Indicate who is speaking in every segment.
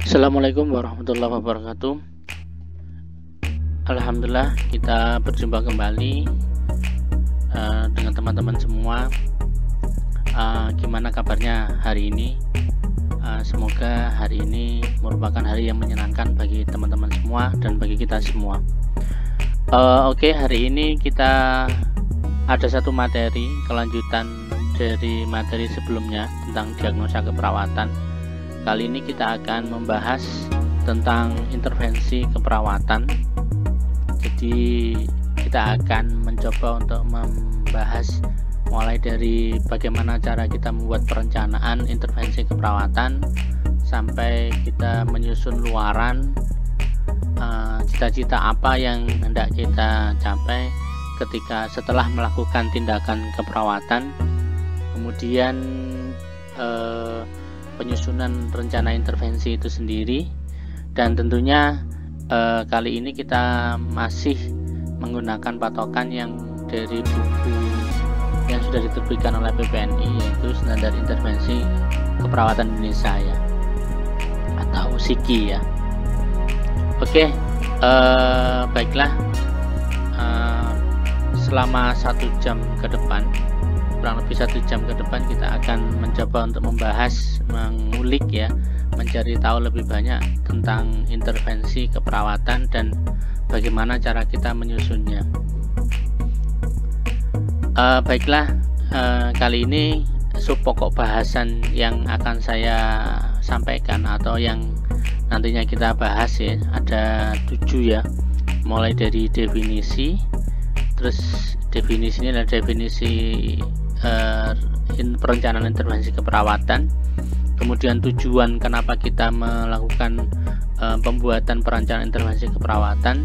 Speaker 1: Assalamualaikum warahmatullahi wabarakatuh. Alhamdulillah kita berjumpa kembali dengan teman-teman semua. Gimana kabarnya hari ini? Semoga hari ini merupakan hari yang menyenangkan bagi teman-teman semua dan bagi kita semua. Oke, hari ini kita ada satu materi kelanjutan dari materi sebelumnya tentang diagnosa keperawatan. Kali ini kita akan membahas tentang intervensi keperawatan. Jadi kita akan mencoba untuk membahas mulai dari bagaimana cara kita membuat perencanaan intervensi keperawatan sampai kita menyusun luaran cita-cita apa yang hendak kita capai ketika setelah melakukan tindakan keperawatan, kemudian penyusunan rencana intervensi itu sendiri, dan tentunya kali ini kita masih menggunakan patokan yang dari buku yang sudah diterbitkan oleh PPNI, yaitu Standar Intervensi Keperawatan Indonesia ya, atau SIKI ya. Oke, baiklah, selama 1 jam ke depan, kurang lebih 1 jam ke depan, kita akan mencoba untuk membahas, mengulik ya, mencari tahu lebih banyak tentang intervensi keperawatan dan bagaimana cara kita menyusunnya. Baiklah, kali ini sub pokok bahasan yang akan saya sampaikan atau yang nantinya kita bahas ya, ada 7 ya, mulai dari definisi. Terus definisi ini adalah definisi perencanaan intervensi keperawatan, kemudian tujuan kenapa kita melakukan pembuatan perencanaan intervensi keperawatan,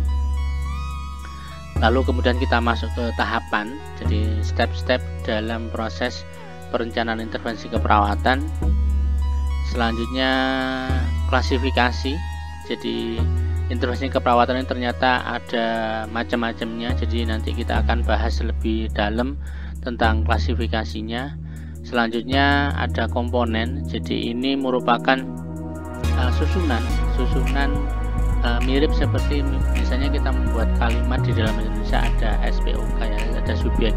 Speaker 1: lalu kemudian kita masuk ke tahapan, jadi step-step dalam proses perencanaan intervensi keperawatan. Selanjutnya klasifikasi, jadi intervensi keperawatan ini ternyata ada macam-macamnya, jadi nanti kita akan bahas lebih dalam tentang klasifikasinya. Selanjutnya ada komponen, jadi ini merupakan susunan mirip seperti misalnya kita membuat kalimat di dalam Indonesia ada SPOK ya, ada subjek,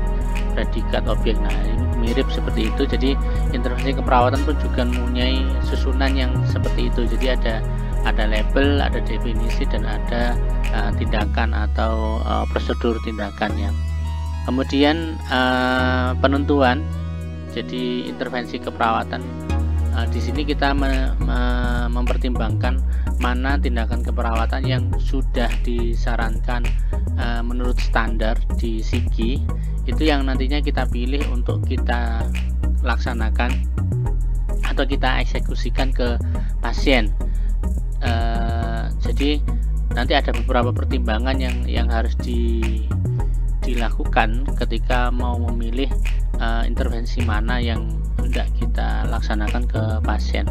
Speaker 1: predikat, objek. Nah, ini mirip seperti itu. Jadi intervensi keperawatan pun juga mempunyai susunan yang seperti itu. Jadi ada label, ada definisi, dan ada tindakan atau prosedur tindakannya. Kemudian penentuan, jadi intervensi keperawatan, di sini kita mempertimbangkan mana tindakan keperawatan yang sudah disarankan menurut standar di SIKI, itu yang nantinya kita pilih untuk kita laksanakan atau kita eksekusikan ke pasien. Jadi nanti ada beberapa pertimbangan yang harus dilakukan ketika mau memilih intervensi mana yang hendak kita laksanakan ke pasien.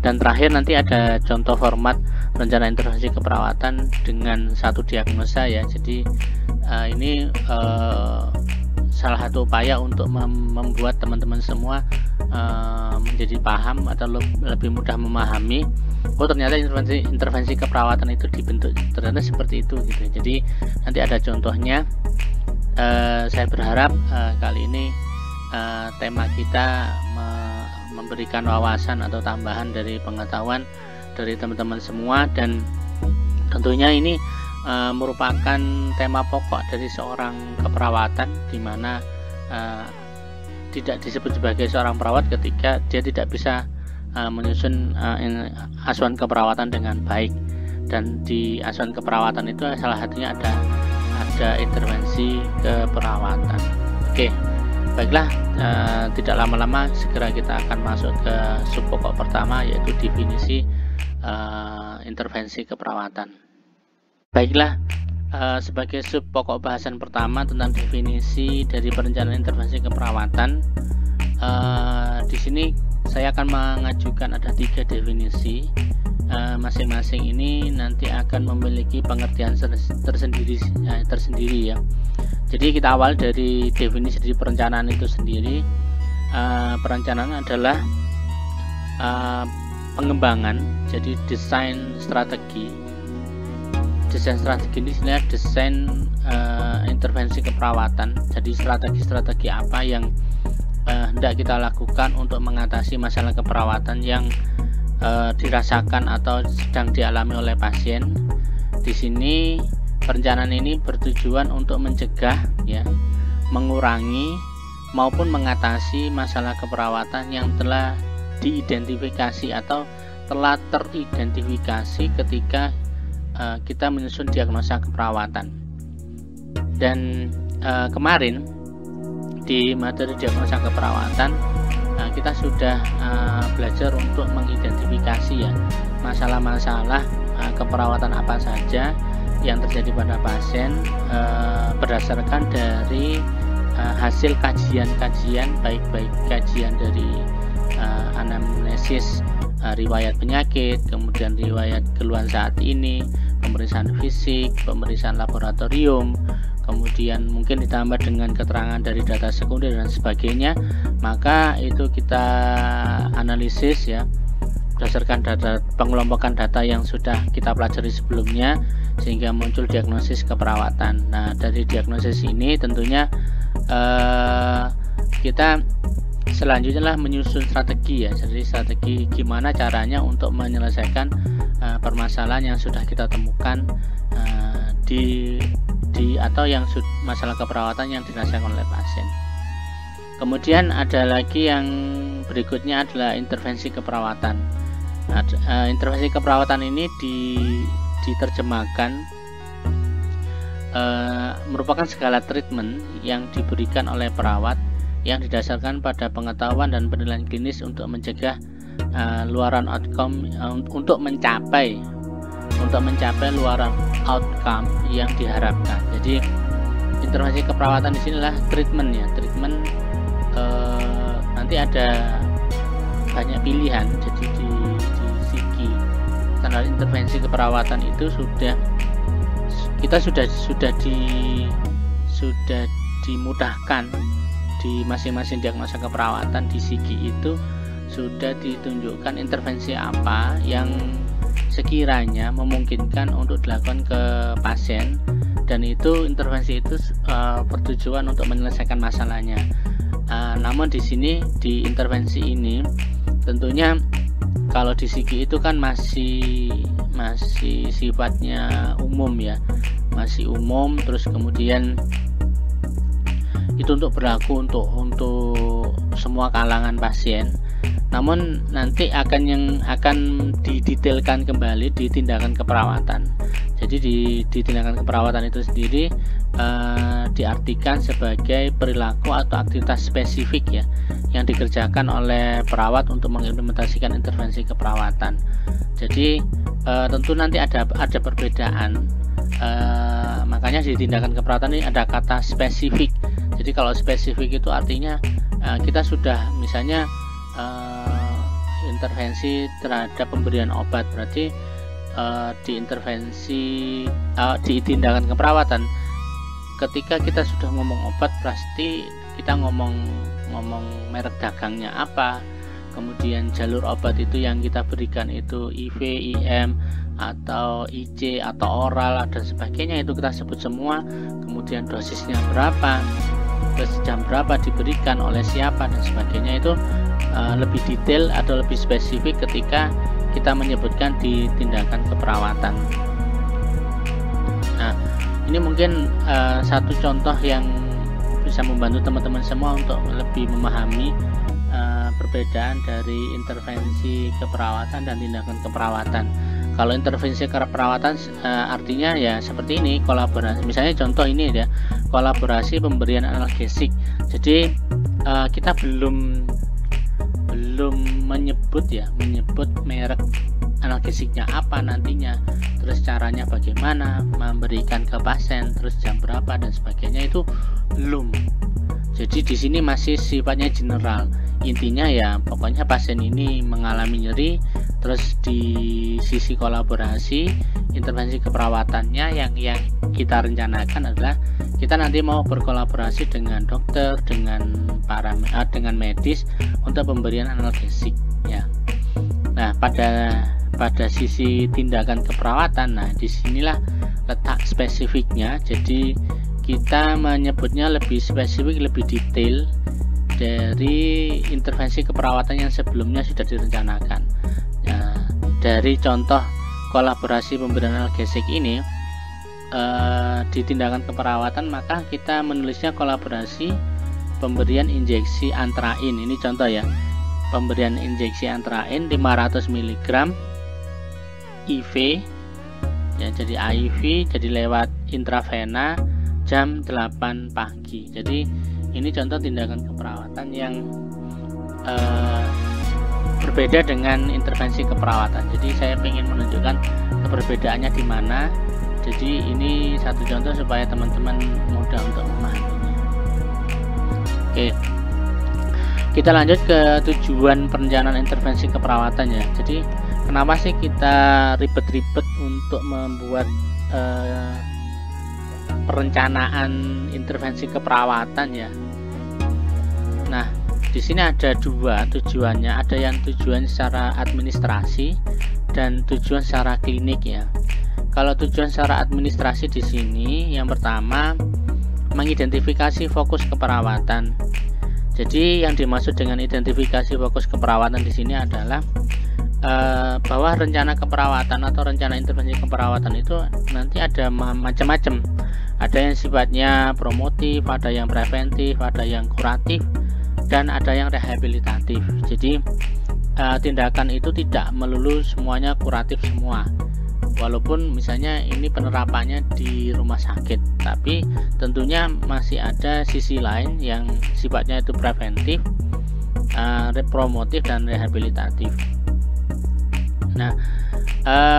Speaker 1: Dan terakhir nanti ada contoh format rencana intervensi keperawatan dengan satu diagnosa ya. Jadi ini salah satu upaya untuk membuat teman-teman semua menjadi paham atau lebih mudah memahami, oh ternyata intervensi keperawatan itu dibentuk ternyata seperti itu gitu. Jadi nanti ada contohnya. Saya berharap kali ini tema kita memberikan wawasan atau tambahan dari pengetahuan dari teman-teman semua, dan tentunya ini merupakan tema pokok dari seorang keperawatan, di mana tidak disebut sebagai seorang perawat ketika dia tidak bisa menyusun asuhan keperawatan dengan baik. Dan di asuhan keperawatan itu salah satunya ada intervensi keperawatan. Oke, baiklah, tidak lama-lama segera kita akan masuk ke sub pokok pertama, yaitu definisi intervensi keperawatan. Baiklah, sebagai sub pokok bahasan pertama tentang definisi dari perencanaan intervensi keperawatan, di sini saya akan mengajukan ada 3 definisi. Masing-masing ini nanti akan memiliki pengertian tersendiri ya. Jadi kita awal dari definisi dari perencanaan itu sendiri. Perencanaan adalah pengembangan. Jadi desain strategi ini sebenarnya desain intervensi keperawatan. Jadi strategi-strategi apa yang hendak kita lakukan untuk mengatasi masalah keperawatan yang dirasakan atau sedang dialami oleh pasien. Di sini perencanaan ini bertujuan untuk mencegah, ya, mengurangi maupun mengatasi masalah keperawatan yang telah diidentifikasi atau telah teridentifikasi ketika kita menyusun diagnosa keperawatan. Dan kemarin di materi diagnosa keperawatan kita sudah belajar untuk mengidentifikasi, ya, masalah-masalah keperawatan apa saja yang terjadi pada pasien berdasarkan dari hasil kajian-kajian, baik kajian dari anamnesis, riwayat penyakit, kemudian riwayat keluhan saat ini, pemeriksaan fisik, pemeriksaan laboratorium, kemudian mungkin ditambah dengan keterangan dari data sekunder dan sebagainya. Maka itu kita analisis, ya, berdasarkan data, pengelompokan data yang sudah kita pelajari sebelumnya, sehingga muncul diagnosis keperawatan. Nah, dari diagnosis ini tentunya kita selanjutnya lah menyusun strategi, ya. Jadi strategi gimana caranya untuk menyelesaikan permasalahan yang sudah kita temukan di atau yang masalah keperawatan yang dirasakan oleh pasien. Kemudian ada lagi yang berikutnya adalah intervensi keperawatan. Intervensi keperawatan ini diterjemahkan merupakan skala treatment yang diberikan oleh perawat yang didasarkan pada pengetahuan dan penilaian klinis untuk mencegah luaran outcome, untuk mencapai luaran outcome yang diharapkan. Jadi intervensi keperawatan di sinilah treatment, ya. Treatment nanti ada banyak pilihan. Jadi di segi standar intervensi keperawatan itu kita sudah dimudahkan di masing-masing diagnosa keperawatan. Di sigi itu sudah ditunjukkan intervensi apa yang sekiranya memungkinkan untuk dilakukan ke pasien, dan itu intervensi itu bertujuan untuk menyelesaikan masalahnya. Namun di sini di intervensi ini tentunya kalau di sigi itu kan masih sifatnya umum, ya, masih umum. Terus kemudian itu untuk berlaku untuk semua kalangan pasien. Namun nanti akan didetailkan kembali di tindakan keperawatan. Jadi di tindakan keperawatan itu sendiri diartikan sebagai perilaku atau aktivitas spesifik, ya, yang dikerjakan oleh perawat untuk mengimplementasikan intervensi keperawatan. Jadi tentu nanti ada perbedaan. Makanya di tindakan keperawatan ini ada kata spesifik. Jadi kalau spesifik itu artinya kita sudah misalnya intervensi terhadap pemberian obat, berarti di tindakan keperawatan ketika kita sudah ngomong obat pasti kita ngomong merek dagangnya apa, kemudian jalur obat itu yang kita berikan itu IV, IM atau IC atau oral dan sebagainya, itu kita sebut semua. Kemudian dosisnya berapa, terus jam berapa diberikan, oleh siapa dan sebagainya, itu lebih detail atau lebih spesifik ketika kita menyebutkan di tindakan keperawatan. Nah, ini mungkin satu contoh yang bisa membantu teman-teman semua untuk lebih memahami perbedaan dari intervensi keperawatan dan tindakan keperawatan. Kalau intervensi keperawatan artinya ya seperti ini, kolaborasi. Misalnya contoh ini ya, kolaborasi pemberian analgesik. Jadi kita belum menyebut merek analgesiknya apa nantinya, terus caranya bagaimana memberikan ke pasien, terus jam berapa dan sebagainya, itu belum. Jadi di sini masih sifatnya general. Intinya ya pokoknya pasien ini mengalami nyeri, terus di sisi kolaborasi intervensi keperawatannya yang kita rencanakan adalah kita nanti mau berkolaborasi dengan dokter, dengan medis untuk pemberian analgesik ya. Nah, pada sisi tindakan keperawatan. Nah, disinilah letak spesifiknya. Jadi kita menyebutnya lebih spesifik, lebih detail dari intervensi keperawatan yang sebelumnya sudah direncanakan. Nah, dari contoh kolaborasi pemberian analgesik ini di tindakan keperawatan, maka kita menulisnya kolaborasi pemberian injeksi antrain. Ini contoh ya, pemberian injeksi antrain 500 mg IV ya, jadi IV, jadi lewat intravena jam 8 pagi. Jadi ini contoh tindakan keperawatan yang berbeda dengan intervensi keperawatan. Jadi saya ingin menunjukkan perbedaannya di mana. Jadi ini satu contoh supaya teman-teman mudah untuk memahaminya. Oke, kita lanjut ke tujuan perencanaan intervensi keperawatan ya. Jadi kenapa sih kita ribet-ribet untuk membuat perencanaan intervensi keperawatan ya? Nah, di sini ada dua tujuannya. Ada yang tujuan secara administrasi dan tujuan secara klinik ya. Kalau tujuan secara administrasi di sini, yang pertama mengidentifikasi fokus keperawatan. Jadi yang dimaksud dengan identifikasi fokus keperawatan di sini adalah bahwa rencana keperawatan atau rencana intervensi keperawatan itu nanti ada macam-macam. Ada yang sifatnya promotif, ada yang preventif, ada yang kuratif, dan ada yang rehabilitatif. Jadi tindakan itu tidak melulu semuanya kuratif semua. Walaupun misalnya ini penerapannya di rumah sakit, tapi tentunya masih ada sisi lain yang sifatnya itu preventif, promotif, dan rehabilitatif. Nah,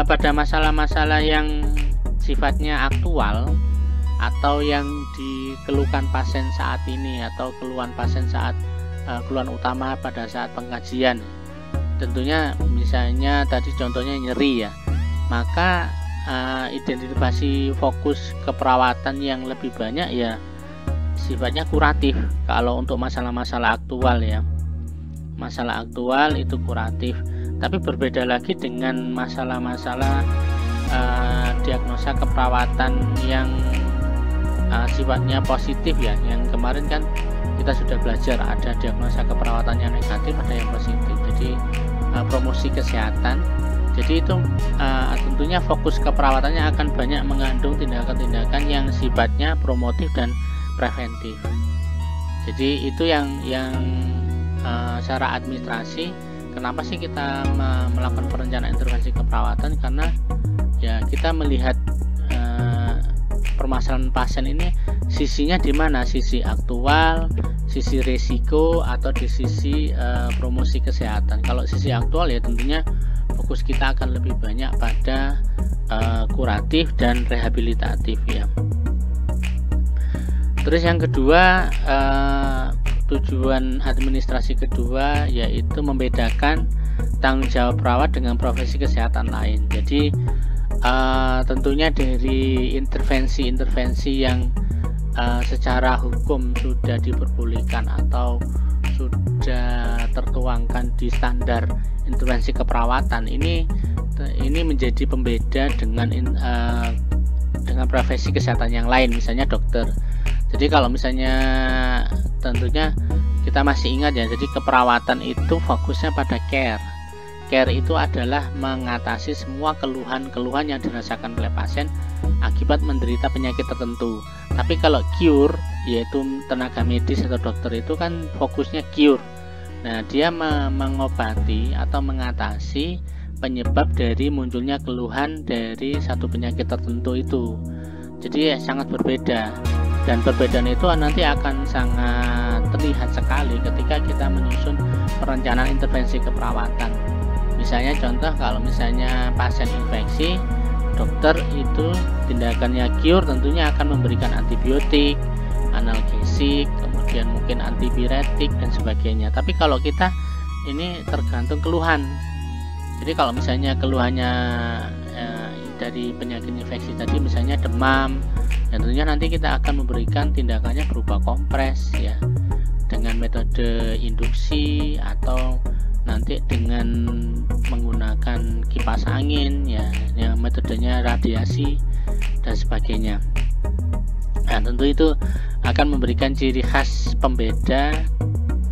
Speaker 1: pada masalah-masalah yang sifatnya aktual atau yang dikeluhkan pasien saat ini atau keluhan pasien saat keluhan utama pada saat pengkajian, tentunya misalnya tadi contohnya nyeri ya, maka identifikasi fokus keperawatan yang lebih banyak ya sifatnya kuratif. Kalau untuk masalah-masalah aktual ya, masalah aktual itu kuratif. Tapi berbeda lagi dengan masalah-masalah diagnosa keperawatan yang sifatnya positif ya. Yang kemarin kan kita sudah belajar ada diagnosa keperawatan yang negatif, ada yang positif. Jadi promosi kesehatan. Jadi itu tentunya fokus keperawatannya akan banyak mengandung tindakan-tindakan yang sifatnya promotif dan preventif. Jadi itu yang secara administrasi. Kenapa sih kita melakukan perencanaan intervensi keperawatan? Karena ya kita melihat permasalahan pasien ini sisinya di mana, sisi aktual, sisi risiko, atau di sisi promosi kesehatan. Kalau sisi aktual ya tentunya fokus kita akan lebih banyak pada kuratif dan rehabilitatif ya. Terus yang kedua, tujuan administrasi kedua yaitu membedakan tanggung jawab perawat dengan profesi kesehatan lain. Jadi tentunya dari intervensi-intervensi yang secara hukum sudah diperbolehkan atau sudah tertuangkan di standar intervensi keperawatan, ini menjadi pembeda dengan profesi kesehatan yang lain, misalnya dokter. Jadi kalau misalnya tentunya kita masih ingat ya, jadi keperawatan itu fokusnya pada care. Care itu adalah mengatasi semua keluhan-keluhan yang dirasakan oleh pasien akibat menderita penyakit tertentu. Tapi kalau cure, yaitu tenaga medis atau dokter itu kan fokusnya cure. Nah, dia mengobati atau mengatasi penyebab dari munculnya keluhan dari satu penyakit tertentu itu. Jadi sangat berbeda. Dan perbedaan itu nanti akan sangat terlihat sekali ketika kita menyusun perencanaan intervensi keperawatan. Misalnya contoh, kalau misalnya pasien infeksi, dokter itu tindakannya cure tentunya akan memberikan antibiotik, analgesik, kemudian mungkin antipiretik dan sebagainya. Tapi kalau kita ini tergantung keluhan. Jadi kalau misalnya keluhannya dari penyakit infeksi tadi misalnya demam, dan tentunya nanti kita akan memberikan tindakannya berupa kompres ya, dengan metode induksi atau nanti dengan menggunakan kipas angin ya, yang metodenya radiasi dan sebagainya. Nah, tentu itu akan memberikan ciri khas pembeda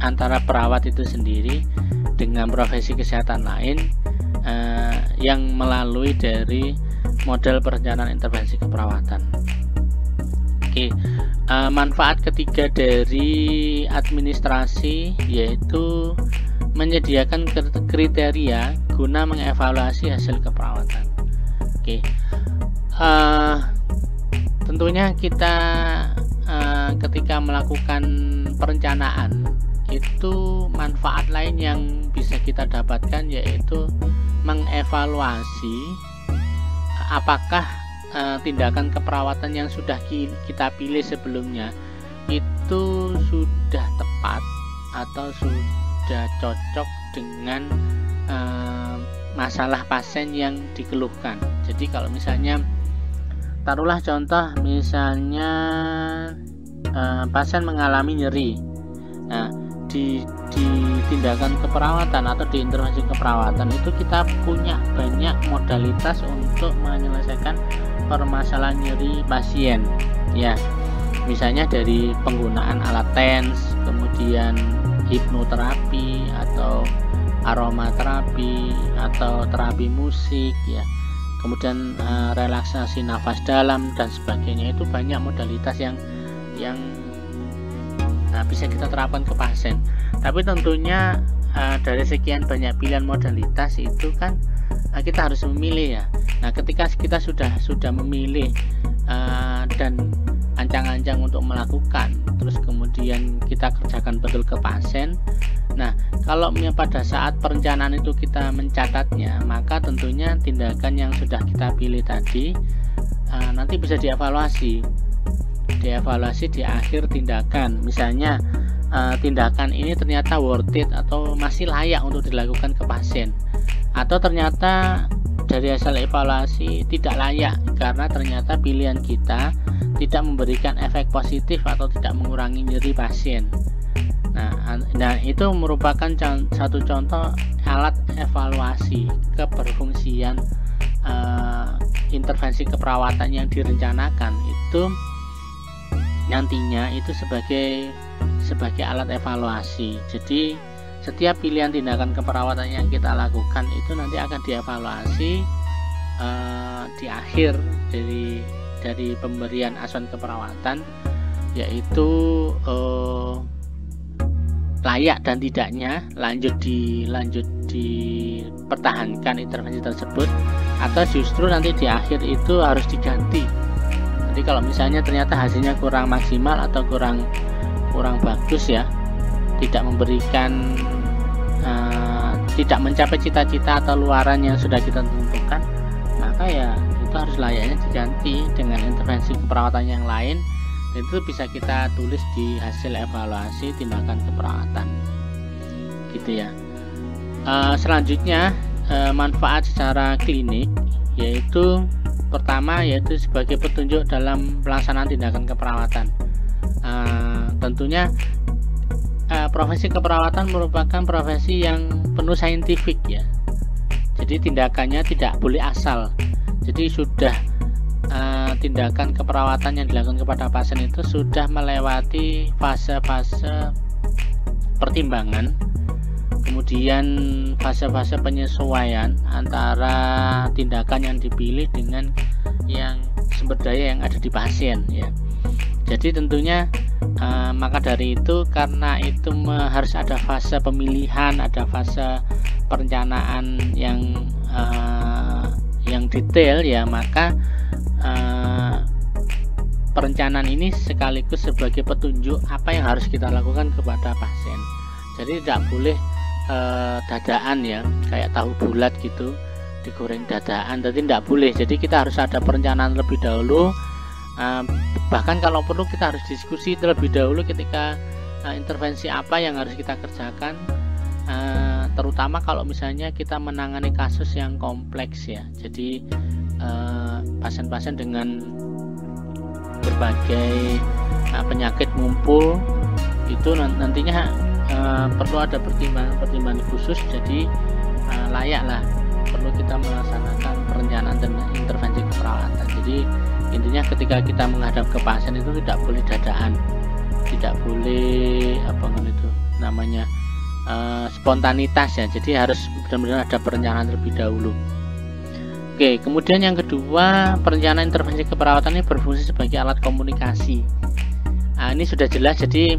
Speaker 1: antara perawat itu sendiri dengan profesi kesehatan lain yang melalui dari model perencanaan intervensi keperawatan. Oke, manfaat ketiga dari administrasi yaitu menyediakan kriteria guna mengevaluasi hasil keperawatan. Oke, tentunya kita ketika melakukan perencanaan itu manfaat lain yang bisa kita dapatkan yaitu mengevaluasi apakah tindakan keperawatan yang sudah kita pilih sebelumnya itu sudah tepat atau sudah cocok dengan masalah pasien yang dikeluhkan. Jadi kalau misalnya taruhlah contoh misalnya pasien mengalami nyeri. Nah, di tindakan keperawatan atau di intervensi keperawatan itu kita punya banyak modalitas untuk menyelesaikan permasalahan nyeri pasien. Ya, misalnya dari penggunaan alat TENS, kemudian hipnoterapi atau aromaterapi atau terapi musik ya. Kemudian relaksasi nafas dalam dan sebagainya, itu banyak modalitas yang bisa kita terapkan ke pasien. Tapi tentunya dari sekian banyak pilihan modalitas itu kan kita harus memilih ya. Nah, ketika kita sudah memilih dan ancang-ancang untuk melakukan, terus kemudian kita kerjakan betul ke pasien. Nah, kalau pada saat perencanaan itu kita mencatatnya, maka tentunya tindakan yang sudah kita pilih tadi nanti bisa dievaluasi di akhir tindakan. Misalnya tindakan ini ternyata worth it atau masih layak untuk dilakukan ke pasien, atau ternyata dari hasil evaluasi tidak layak karena ternyata pilihan kita tidak memberikan efek positif atau tidak mengurangi nyeri pasien. Nah, itu merupakan satu contoh alat evaluasi keberfungsian intervensi keperawatan yang direncanakan itu nantinya itu sebagai alat evaluasi. Jadi setiap pilihan tindakan keperawatan yang kita lakukan itu nanti akan dievaluasi di akhir dari pemberian asuhan keperawatan, yaitu layak dan tidaknya lanjut dipertahankan intervensi tersebut, atau justru nanti di akhir itu harus diganti. Jadi kalau misalnya ternyata hasilnya kurang maksimal atau kurang bagus ya, tidak memberikan tidak mencapai cita-cita atau luaran yang sudah kita tentukan, maka ya itu harus layaknya diganti dengan intervensi keperawatan yang lain. Itu bisa kita tulis di hasil evaluasi tindakan keperawatan gitu ya. Selanjutnya manfaat secara klinik yaitu pertama yaitu sebagai petunjuk dalam pelaksanaan tindakan keperawatan. Tentunya profesi keperawatan merupakan profesi yang penuh saintifik ya. Jadi tindakannya tidak boleh asal. Jadi sudah tindakan keperawatan yang dilakukan kepada pasien itu sudah melewati fase-fase pertimbangan, kemudian fase-fase penyesuaian antara tindakan yang dipilih dengan yang sumber daya yang ada di pasien ya. Jadi tentunya maka dari itu, karena itu harus ada fase pemilihan, ada fase perencanaan yang detail ya, maka perencanaan ini sekaligus sebagai petunjuk apa yang harus kita lakukan kepada pasien. Jadi tidak boleh dadaan ya, kayak tahu bulat gitu digoreng dadaan, jadi tidak boleh. Jadi kita harus ada perencanaan lebih dahulu, bahkan kalau perlu kita harus diskusi terlebih dahulu ketika intervensi apa yang harus kita kerjakan, terutama kalau misalnya kita menangani kasus yang kompleks ya. Jadi pasien-pasien dengan berbagai penyakit ngumpul itu nantinya perlu ada pertimbangan khusus, jadi layaklah perlu kita melaksanakan perencanaan dan intervensi keperawatan. Jadi intinya ketika kita menghadap ke pasien itu tidak boleh dadaan, tidak boleh itu namanya spontanitas ya. Jadi harus benar-benar ada perencanaan terlebih dahulu. Oke, kemudian yang kedua, perencanaan intervensi keperawatan ini berfungsi sebagai alat komunikasi. Nah, ini sudah jelas, jadi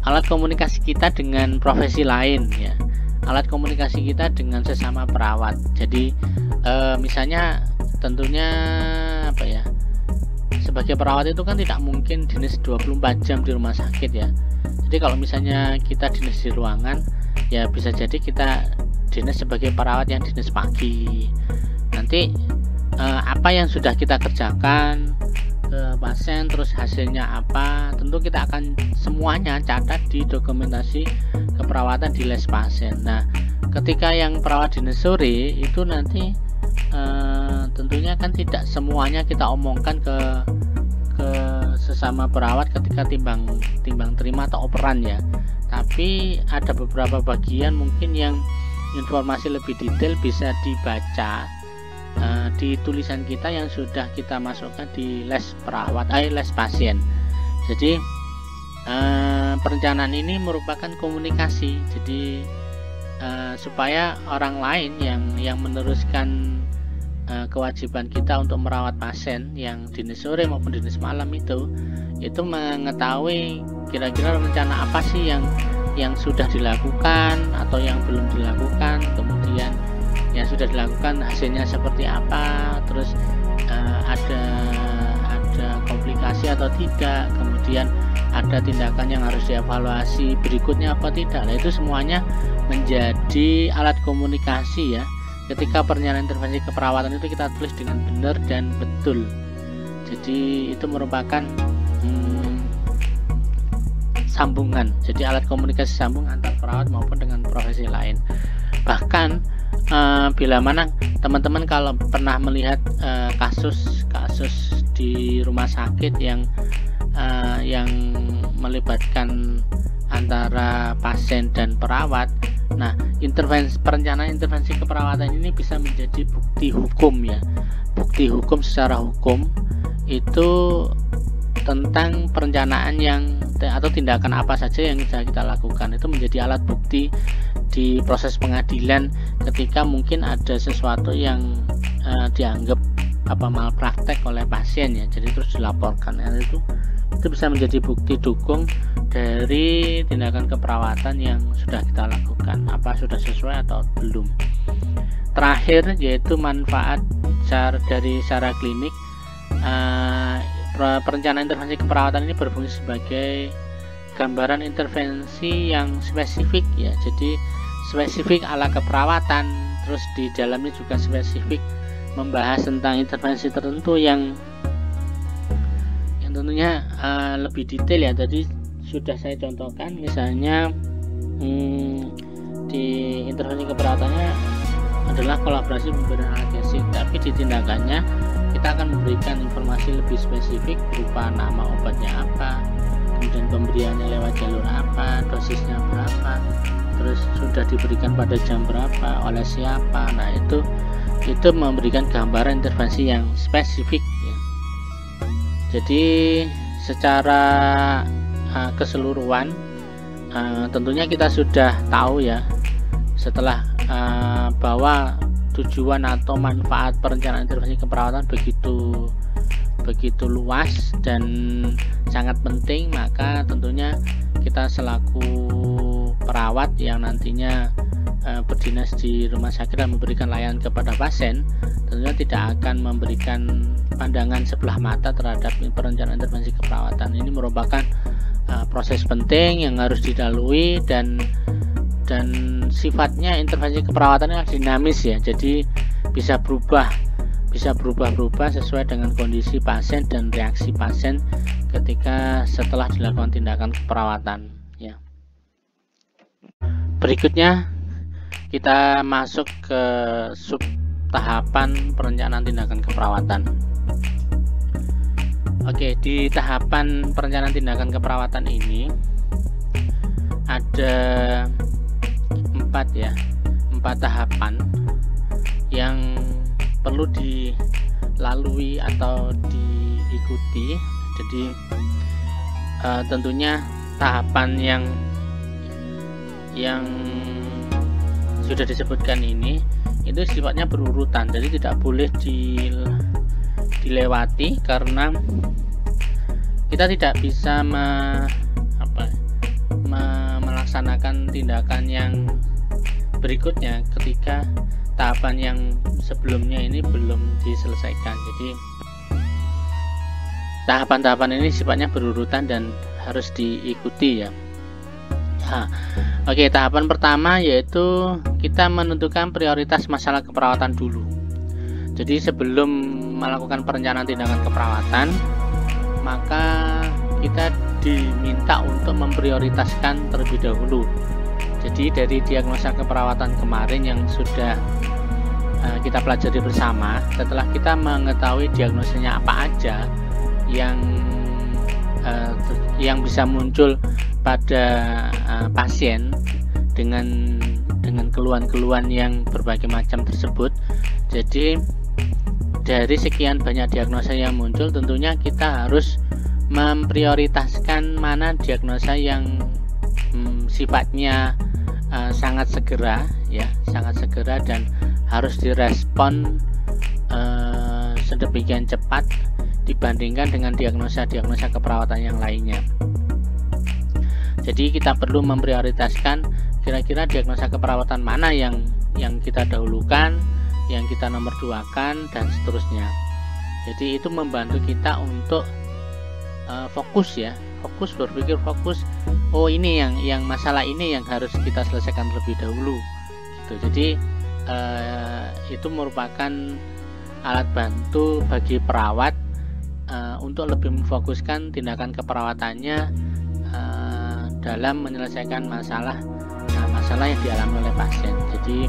Speaker 1: alat komunikasi kita dengan profesi lain ya, alat komunikasi kita dengan sesama perawat. Jadi misalnya tentunya sebagai perawat itu kan tidak mungkin dinas 24 jam di rumah sakit ya. Jadi kalau misalnya kita dinas di ruangan ya, bisa jadi kita dinas sebagai perawat yang dinas pagi. Nanti apa yang sudah kita kerjakan ke pasien, terus hasilnya apa, tentu kita akan semuanya catat di dokumentasi keperawatan di les pasien. Nah, ketika yang perawat dinas sore itu nanti tentunya kan tidak semuanya kita omongkan ke sesama perawat ketika timbang terima atau operan ya. Tapi ada beberapa bagian mungkin yang informasi lebih detail bisa dibaca di tulisan kita yang sudah kita masukkan di les perawat, les pasien. Jadi perencanaan ini merupakan komunikasi. Jadi supaya orang lain yang meneruskan kewajiban kita untuk merawat pasien yang dinas sore maupun dinas malam itu mengetahui kira-kira rencana apa sih yang sudah dilakukan atau yang belum dilakukan, kemudian yang sudah dilakukan hasilnya seperti apa, terus ada komplikasi atau tidak, kemudian ada tindakan yang harus dievaluasi berikutnya apa tidak. Nah, itu semuanya menjadi alat komunikasi ya. Ketika perencanaan intervensi keperawatan itu kita tulis dengan benar dan betul. Jadi itu merupakan sambungan, jadi alat komunikasi sambung antar perawat maupun dengan profesi lain. Bahkan bila mana teman-teman kalau pernah melihat kasus di rumah sakit yang melibatkan antara pasien dan perawat, nah perencanaan intervensi keperawatan ini bisa menjadi bukti hukum ya, bukti hukum secara hukum itu tentang perencanaan atau tindakan apa saja yang bisa kita lakukan. Itu menjadi alat bukti di proses pengadilan ketika mungkin ada sesuatu yang dianggap malpraktek oleh pasien ya, jadi terus dilaporkan. Itu bisa menjadi bukti dukung dari tindakan keperawatan yang sudah kita lakukan, apa sudah sesuai atau belum. Terakhir yaitu manfaat dari secara klinik. Perencanaan intervensi keperawatan ini berfungsi sebagai gambaran intervensi yang spesifik ya, jadi spesifik ala keperawatan, terus di dalamnya juga spesifik membahas tentang intervensi tertentu yang tentunya lebih detail ya. Tadi sudah saya contohkan, misalnya di intervensi keperawatannya adalah kolaborasi pemberian analgesik, tapi di tindakannya kita akan memberikan informasi lebih spesifik berupa nama obatnya apa, kemudian pemberiannya lewat jalur apa, dosisnya berapa, terus sudah diberikan pada jam berapa, oleh siapa. Nah, itu memberikan gambaran intervensi yang spesifik ya. Jadi secara keseluruhan tentunya kita sudah tahu ya, setelah bahwa tujuan atau manfaat perencanaan intervensi keperawatan begitu luas dan sangat penting, maka tentunya kita selaku perawat yang nantinya berdinas di rumah sakit dan memberikan layanan kepada pasien tentunya tidak akan memberikan pandangan sebelah mata terhadap perencanaan intervensi keperawatan. Ini merupakan proses penting yang harus dilalui dan sifatnya intervensi keperawatan adalah dinamis ya, jadi bisa berubah sesuai dengan kondisi pasien dan reaksi pasien ketika setelah dilakukan tindakan keperawatan ya. Berikutnya kita masuk ke sub tahapan perencanaan tindakan keperawatan. Oke, di tahapan perencanaan tindakan keperawatan ini ada 4 tahapan yang perlu dilalui atau diikuti. Jadi tentunya tahapan yang sudah disebutkan ini itu sifatnya berurutan, jadi tidak boleh dilewati karena kita tidak bisa melaksanakan tindakan yang berikutnya ketika tahapan yang sebelumnya ini belum diselesaikan. Jadi tahapan-tahapan ini sifatnya berurutan dan harus diikuti ya. Oke, tahapan pertama yaitu kita menentukan prioritas masalah keperawatan dulu. Jadi sebelum melakukan perencanaan tindakan keperawatan, maka kita diminta untuk memprioritaskan terlebih dahulu. Jadi dari diagnosa keperawatan kemarin yang sudah kita pelajari bersama, setelah kita mengetahui diagnosanya apa aja yang bisa muncul pada pasien dengan keluhan-keluhan yang berbagai macam tersebut. Jadi dari sekian banyak diagnosa yang muncul, tentunya kita harus memprioritaskan mana diagnosa yang sifatnya sangat segera dan harus direspon sedemikian cepat dibandingkan dengan diagnosa keperawatan yang lainnya. Jadi kita perlu memprioritaskan kira-kira diagnosa keperawatan mana yang kita dahulukan, yang kita nomor duakan, dan seterusnya. Jadi itu membantu kita untuk fokus berpikir fokus. Oh, ini yang masalah ini yang harus kita selesaikan terlebih dahulu gitu. Jadi itu merupakan alat bantu bagi perawat untuk lebih memfokuskan tindakan keperawatannya dalam menyelesaikan masalah yang dialami oleh pasien. Jadi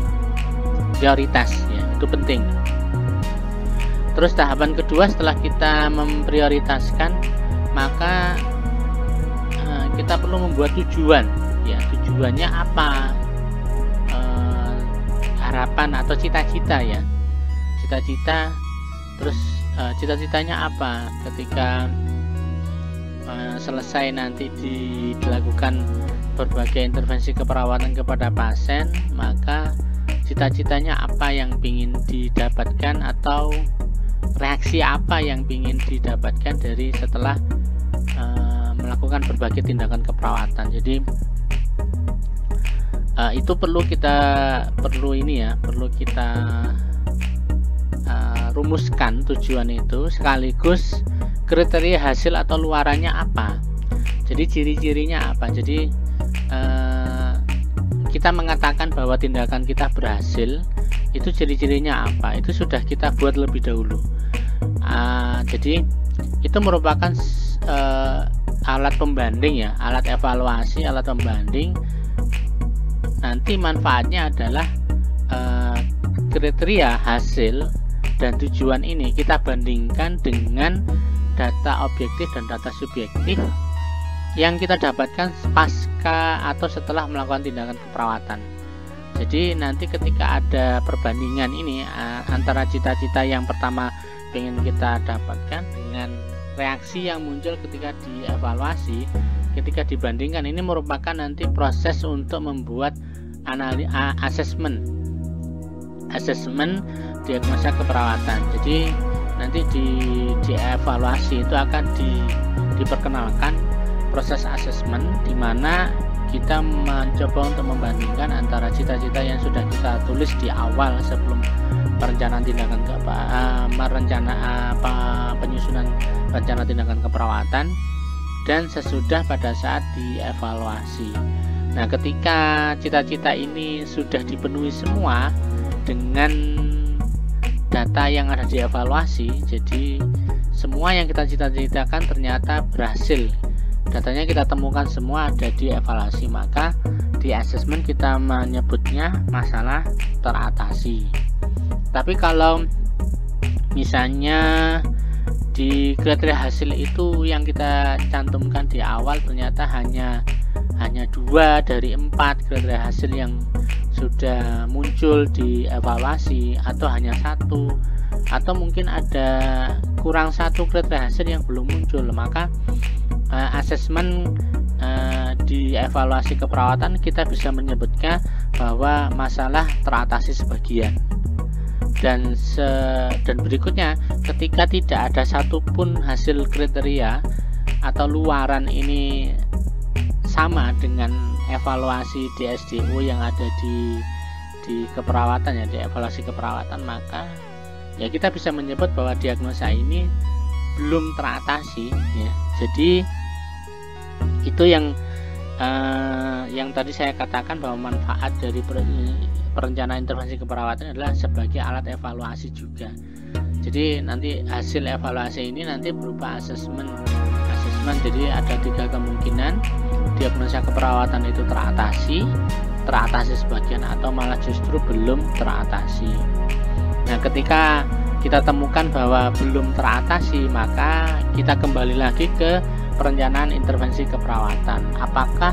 Speaker 1: prioritas ya, itu penting. Terus tahapan kedua, setelah kita memprioritaskan, maka kita perlu membuat tujuan ya. Tujuannya apa? Harapan atau cita-cita ya. Cita-cita, terus cita-citanya apa ketika selesai nanti dilakukan berbagai intervensi keperawatan kepada pasien, maka cita-citanya apa yang ingin didapatkan atau reaksi apa yang ingin didapatkan dari setelah melakukan berbagai tindakan keperawatan. Jadi itu perlu kita rumuskan tujuan itu, sekaligus kriteria hasil atau luarannya apa. Jadi ciri-cirinya apa. Jadi kita mengatakan bahwa tindakan kita berhasil, itu ciri-cirinya apa, itu sudah kita buat lebih dahulu. Jadi itu merupakan alat pembanding ya, alat evaluasi, alat pembanding. Nanti manfaatnya adalah kriteria hasil dan tujuan ini kita bandingkan dengan data objektif dan data subjektif yang kita dapatkan pasca atau setelah melakukan tindakan keperawatan. Jadi nanti ketika ada perbandingan ini antara cita-cita yang pertama ingin kita dapatkan dengan reaksi yang muncul ketika dievaluasi, ketika dibandingkan, ini merupakan nanti proses untuk membuat asesmen diagnosa keperawatan. Jadi nanti di evaluasi itu akan diperkenalkan proses asesmen, di mana kita mencoba untuk membandingkan antara cita-cita yang sudah kita tulis di awal sebelum perencanaan tindakan penyusunan rencana tindakan keperawatan dan sesudah pada saat dievaluasi. Nah, ketika cita-cita ini sudah dipenuhi semua dengan data yang ada di evaluasi, jadi semua yang kita cita-citakan ternyata berhasil, datanya kita temukan semua ada di evaluasi, maka di asesmen kita menyebutnya masalah teratasi. Tapi kalau misalnya di kriteria hasil itu yang kita cantumkan di awal ternyata hanya hanya 2 dari 4 kriteria hasil yang sudah muncul di evaluasi, atau hanya 1, atau mungkin ada kurang 1 kriteria hasil yang belum muncul, maka asesmen di evaluasi keperawatan kita bisa menyebutkan bahwa masalah teratasi sebagian. Dan berikutnya, ketika tidak ada satupun hasil kriteria atau luaran ini sama dengan evaluasi DSDO yang ada di keperawatan, ya, di evaluasi keperawatan, maka ya kita bisa menyebut bahwa diagnosa ini belum teratasi, ya. Jadi itu yang tadi saya katakan bahwa manfaat dari perencanaan intervensi keperawatan adalah sebagai alat evaluasi juga. Jadi nanti hasil evaluasi ini nanti berupa asesmen. Jadi ada 3 kemungkinan diagnosa keperawatan itu teratasi sebagian, atau malah justru belum teratasi. Nah, ketika kita temukan bahwa belum teratasi, maka kita kembali lagi ke perencanaan intervensi keperawatan. Apakah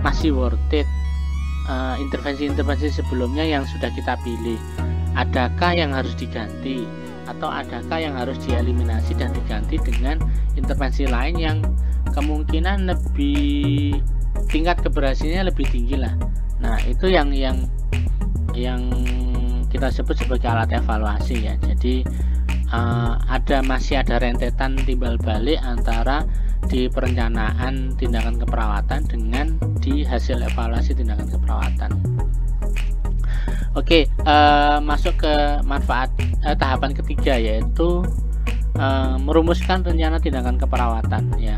Speaker 1: masih worth it intervensi-intervensi sebelumnya yang sudah kita pilih? Adakah yang harus diganti, atau adakah yang harus dieliminasi dan diganti dengan intervensi lain yang kemungkinan lebih tingkat keberhasilannya lebih tinggi lah. Nah, itu yang kita sebut sebagai alat evaluasi, ya. Jadi masih ada rentetan timbal balik antara di perencanaan tindakan keperawatan dengan di hasil evaluasi tindakan keperawatan. Oke, masuk ke manfaat tahapan ketiga, yaitu merumuskan rencana tindakan keperawatan, ya.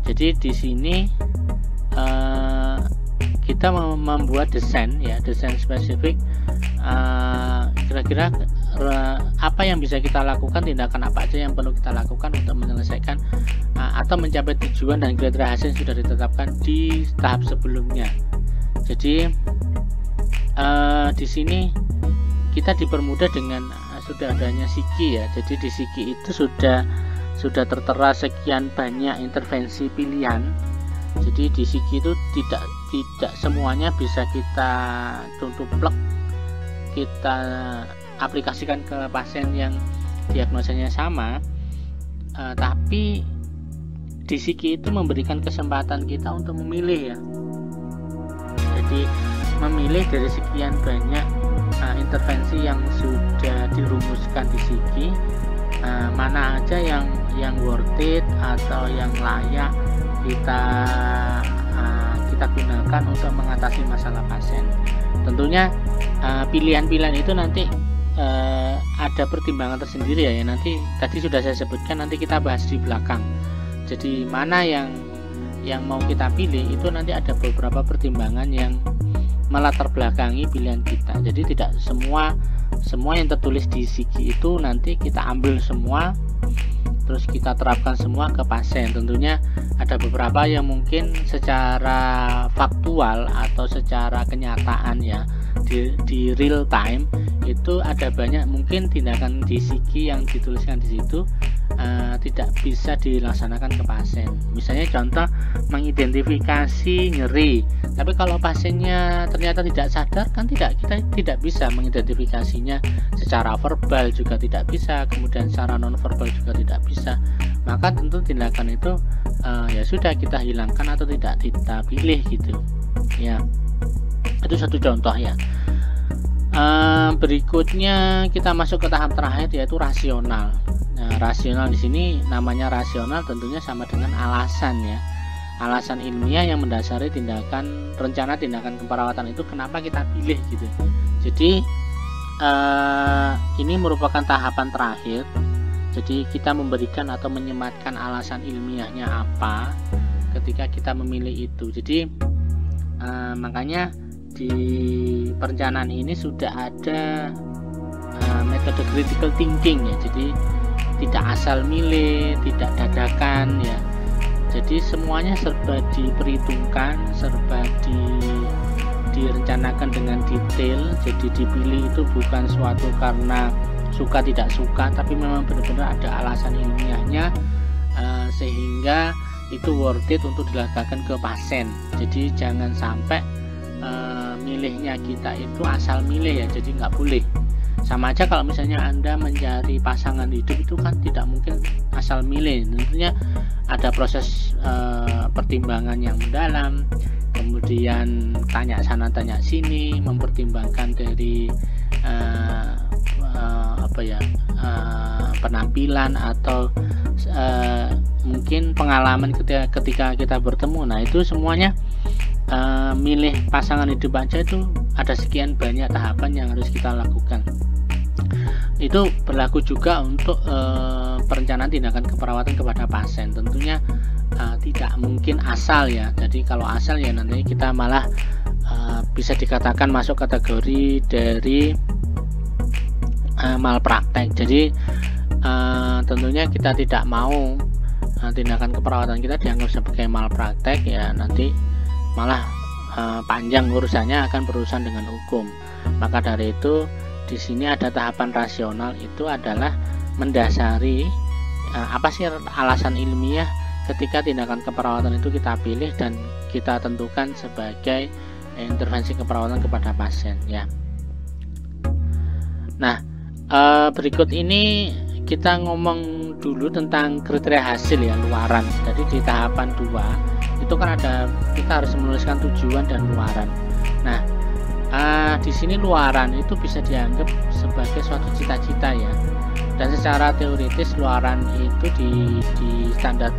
Speaker 1: Jadi di sini kita membuat desain spesifik, kira-kira apa yang bisa kita lakukan, tindakan apa aja yang perlu kita lakukan untuk menyelesaikan atau mencapai tujuan dan kriteria hasil yang sudah ditetapkan di tahap sebelumnya. Jadi di sini kita dipermudah dengan sudah adanya SIKI, ya. Jadi di SIKI itu sudah tertera sekian banyak intervensi pilihan. Jadi di SIKI itu tidak semuanya bisa kita contoh plek kita aplikasikan ke pasien yang diagnosanya sama, tapi di SIKI itu memberikan kesempatan kita untuk memilih, ya. Jadi memilih dari sekian banyak intervensi yang sudah dirumuskan di SIKI, mana aja yang worth it atau yang layak kita gunakan untuk mengatasi masalah pasien. Tentunya pilihan-pilihan itu nanti ada pertimbangan tersendiri, ya. Nanti tadi sudah saya sebutkan, nanti kita bahas di belakang. Jadi mana yang mau kita pilih itu nanti ada beberapa pertimbangan yang melatar belakangi pilihan kita. Jadi tidak semua yang tertulis di SIKI itu nanti kita ambil semua terus kita terapkan semua ke pasien. Tentunya ada beberapa yang mungkin secara faktual atau secara kenyataan, ya, di real time itu ada banyak mungkin tindakan di SIKI yang dituliskan di situ tidak bisa dilaksanakan ke pasien. Misalnya contoh mengidentifikasi nyeri, tapi kalau pasiennya ternyata tidak sadar, kan kita tidak bisa mengidentifikasinya secara verbal, juga tidak bisa, kemudian secara non verbal juga tidak bisa. Maka tentu tindakan itu ya sudah kita hilangkan atau tidak kita pilih, gitu, ya. Itu satu contoh, ya. Berikutnya kita masuk ke tahap terakhir, yaitu rasional. Nah, rasional di sini namanya rasional tentunya sama dengan alasan, ya. Alasan ilmiah yang mendasari rencana tindakan keperawatan itu kenapa kita pilih, gitu. Jadi ini merupakan tahapan terakhir. Jadi kita memberikan atau menyematkan alasan ilmiahnya apa ketika kita memilih itu. Jadi makanya di perencanaan ini sudah ada metode critical thinking, ya. Jadi tidak asal milih, tidak dadakan, ya. Jadi semuanya serba diperhitungkan, serba direncanakan dengan detail. Jadi dipilih itu bukan suatu karena suka tidak suka, tapi memang benar-benar ada alasan ilmiahnya, sehingga itu worth it untuk dilakukan ke pasien. Jadi jangan sampai milihnya kita itu asal milih ya, jadi nggak boleh. Sama aja kalau misalnya Anda mencari pasangan hidup itu kan tidak mungkin asal milih, tentunya ada proses pertimbangan yang mendalam, kemudian tanya sana tanya sini, mempertimbangkan dari penampilan atau mungkin pengalaman ketika kita bertemu. Nah itu semuanya milih pasangan hidup aja itu ada sekian banyak tahapan yang harus kita lakukan. Itu berlaku juga untuk perencanaan tindakan keperawatan kepada pasien. Tentunya tidak mungkin asal ya. Jadi kalau asal ya nanti kita malah bisa dikatakan masuk kategori dari malpraktek. Jadi tentunya kita tidak mau tindakan keperawatan kita dianggap sebagai malpraktek ya, nanti malah panjang urusannya, akan berurusan dengan hukum. Maka dari itu di sini ada tahapan rasional, itu adalah mendasari apa sih alasan ilmiah ketika tindakan keperawatan itu kita pilih dan kita tentukan sebagai intervensi keperawatan kepada pasien ya. Nah berikut ini kita ngomong dulu tentang kriteria hasil ya, luaran. Jadi di tahapan 2 itu kan ada, kita harus menuliskan tujuan dan luaran. Nah di sini luaran itu bisa dianggap sebagai suatu cita-cita ya, dan secara teoritis luaran itu di standar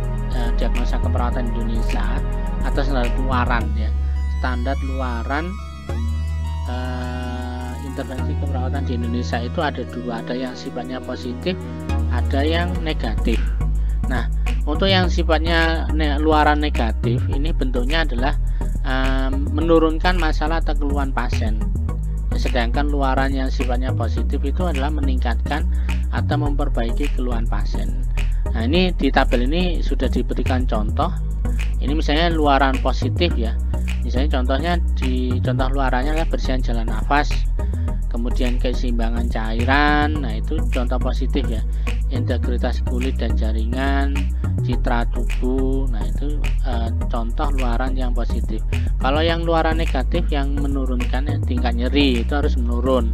Speaker 1: diagnosa keperawatan Indonesia atau standar luaran ya, standar luaran intervensi keperawatan di Indonesia itu ada 2, ada yang sifatnya positif, ada yang negatif. Nah untuk yang sifatnya luaran negatif ini bentuknya adalah menurunkan masalah atau keluhan pasien, sedangkan luaran yang sifatnya positif itu adalah meningkatkan atau memperbaiki keluhan pasien. Nah ini di tabel ini sudah diberikan contoh. Ini misalnya luaran positif ya, misalnya contohnya di contoh luarannya adalah bersihan jalan nafas, kemudian keseimbangan cairan. Nah itu contoh positif ya, integritas kulit dan jaringan, citra tubuh. Nah itu contoh luaran yang positif. Kalau yang luaran negatif yang menurunkan ya, tingkat nyeri itu harus menurun,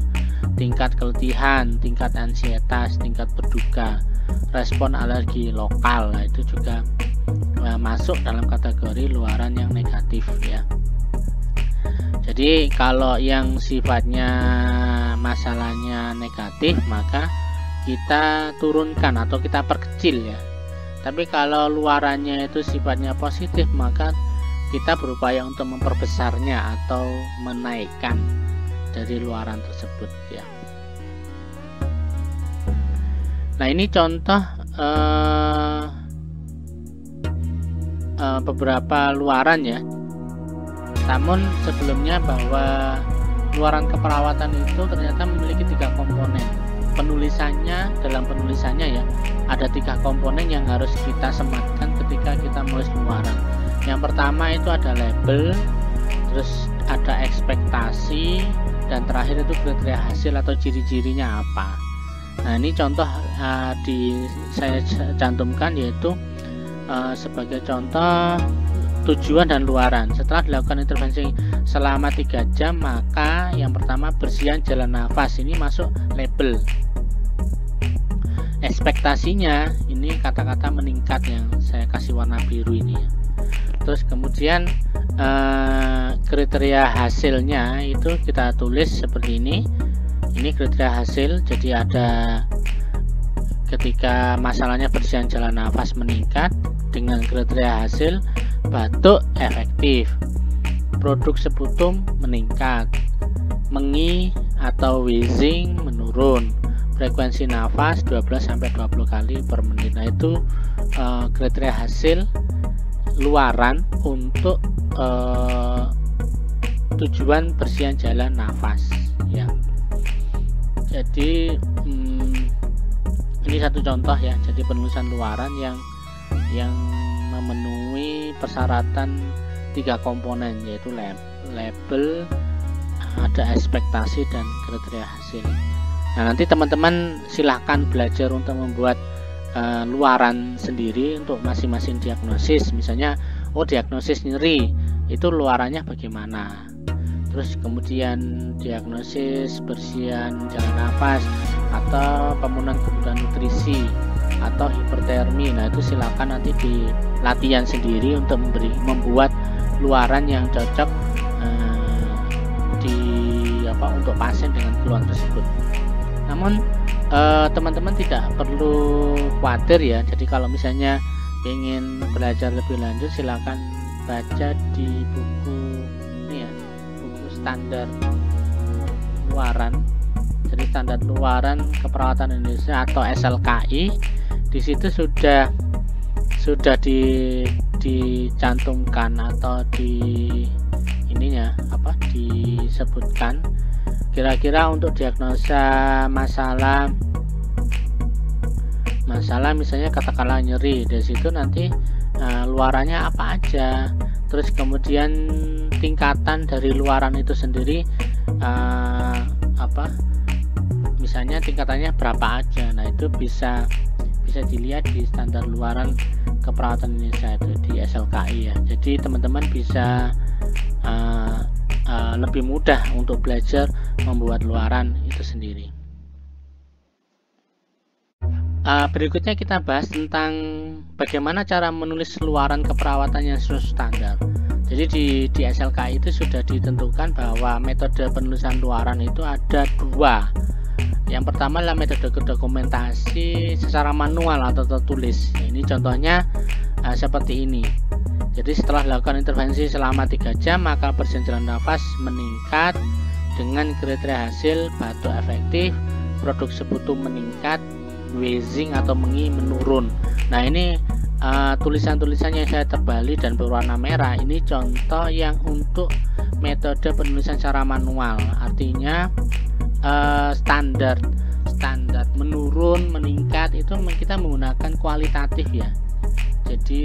Speaker 1: tingkat keletihan, tingkat ansietas, tingkat berduka, respon alergi lokal. Nah itu juga masuk dalam kategori luaran yang negatif ya. Jadi kalau yang sifatnya masalahnya negatif maka kita turunkan atau kita perkecil ya. Tapi kalau luarannya itu sifatnya positif maka kita berupaya untuk memperbesarnya atau menaikkan dari luaran tersebut ya. Nah ini contoh beberapa luaran ya. Namun sebelumnya bahwa luaran keperawatan itu ternyata memiliki 3 komponen. Dalam penulisannya ya ada 3 komponen yang harus kita sematkan ketika kita menulis luaran. Yang pertama itu ada label, terus ada ekspektasi, dan terakhir itu kriteria hasil atau ciri-cirinya apa. Nah ini contoh saya cantumkan yaitu sebagai contoh tujuan dan luaran. Setelah dilakukan intervensi selama 3 jam maka yang pertama bersihan jalan nafas, ini masuk label. Ekspektasinya ini kata-kata meningkat yang saya kasih warna biru ini ya. Terus kemudian kriteria hasilnya itu kita tulis seperti ini kriteria hasil. Jadi ada ketika masalahnya bersihan jalan nafas meningkat dengan kriteria hasil, batuk efektif, produk sebutum meningkat, mengi atau wheezing menurun, frekuensi nafas 12-20 kali per menit. Nah itu kriteria hasil luaran untuk tujuan bersihan jalan nafas ya. Jadi ini satu contoh ya, jadi penulisan luaran yang memenuhi persyaratan 3 komponen yaitu label, ada ekspektasi dan kriteria hasil. Nah nanti teman-teman silahkan belajar untuk membuat luaran sendiri untuk masing-masing diagnosis. Misalnya, oh diagnosis nyeri itu luarannya bagaimana, terus kemudian diagnosis bersihan jalan nafas atau pemenuhan kebutuhan nutrisi atau hipertermi. Nah itu silakan nanti di latihan sendiri untuk membuat luaran yang cocok untuk pasien dengan keluhan tersebut. Namun teman-teman tidak perlu khawatir ya. Jadi kalau misalnya ingin belajar lebih lanjut, silakan baca di buku ini ya, buku standar luaran. Jadi standar luaran keperawatan Indonesia atau SLKI. Di situ sudah dicantumkan atau disebutkan kira-kira untuk diagnosa masalah misalnya katakanlah nyeri. Dari situ nanti luarannya apa aja, terus kemudian tingkatan dari luaran itu sendiri misalnya tingkatannya berapa aja. Nah itu bisa dilihat di standar luaran keperawatan Indonesia itu di SLKI ya. Jadi teman-teman bisa lebih mudah untuk belajar membuat luaran itu sendiri. Berikutnya kita bahas tentang bagaimana cara menulis luaran keperawatan yang sesuai standar. Jadi di SLKI itu sudah ditentukan bahwa metode penulisan luaran itu ada dua. Yang pertama adalah metode dokumentasi secara manual atau tertulis. Ini contohnya seperti ini. Jadi setelah dilakukan intervensi selama 3 jam, maka bersihan jalan nafas meningkat dengan kriteria hasil batuk efektif, produk sekutu meningkat, wheezing atau mengi menurun. Nah ini tulisan-tulisan yang saya terbalik dan berwarna merah ini contoh yang untuk metode penulisan secara manual. Artinya standar menurun, meningkat itu kita menggunakan kualitatif ya. Jadi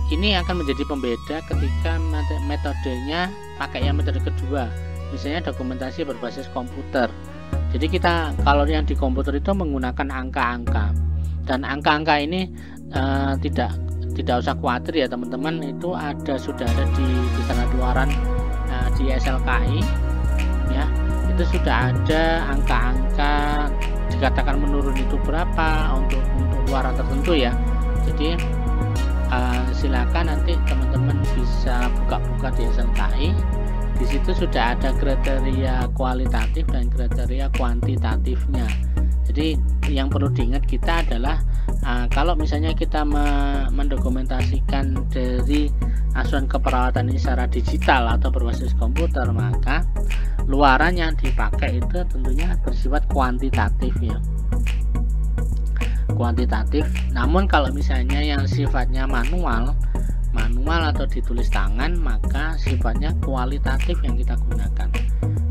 Speaker 1: ini akan menjadi pembeda ketika metodenya pakai yang metode kedua, misalnya dokumentasi berbasis komputer. Jadi kita kalau yang di komputer itu menggunakan angka-angka, dan angka-angka ini tidak usah khawatir ya teman-teman, itu sudah ada di standar luaran di SLKI ya. Itu sudah ada angka-angka dikatakan menurun itu berapa untuk luaran tertentu ya. Jadi silakan nanti teman-teman bisa buka-buka di SLKI. Di situ sudah ada kriteria kualitatif dan kriteria kuantitatifnya. Jadi yang perlu diingat kita adalah kalau misalnya kita mendokumentasikan dari asuhan keperawatan ini secara digital atau berbasis komputer, maka luaran yang dipakai itu tentunya bersifat kuantitatif ya. Kuantitatif. Namun kalau misalnya yang sifatnya manual atau ditulis tangan, maka sifatnya kualitatif yang kita gunakan.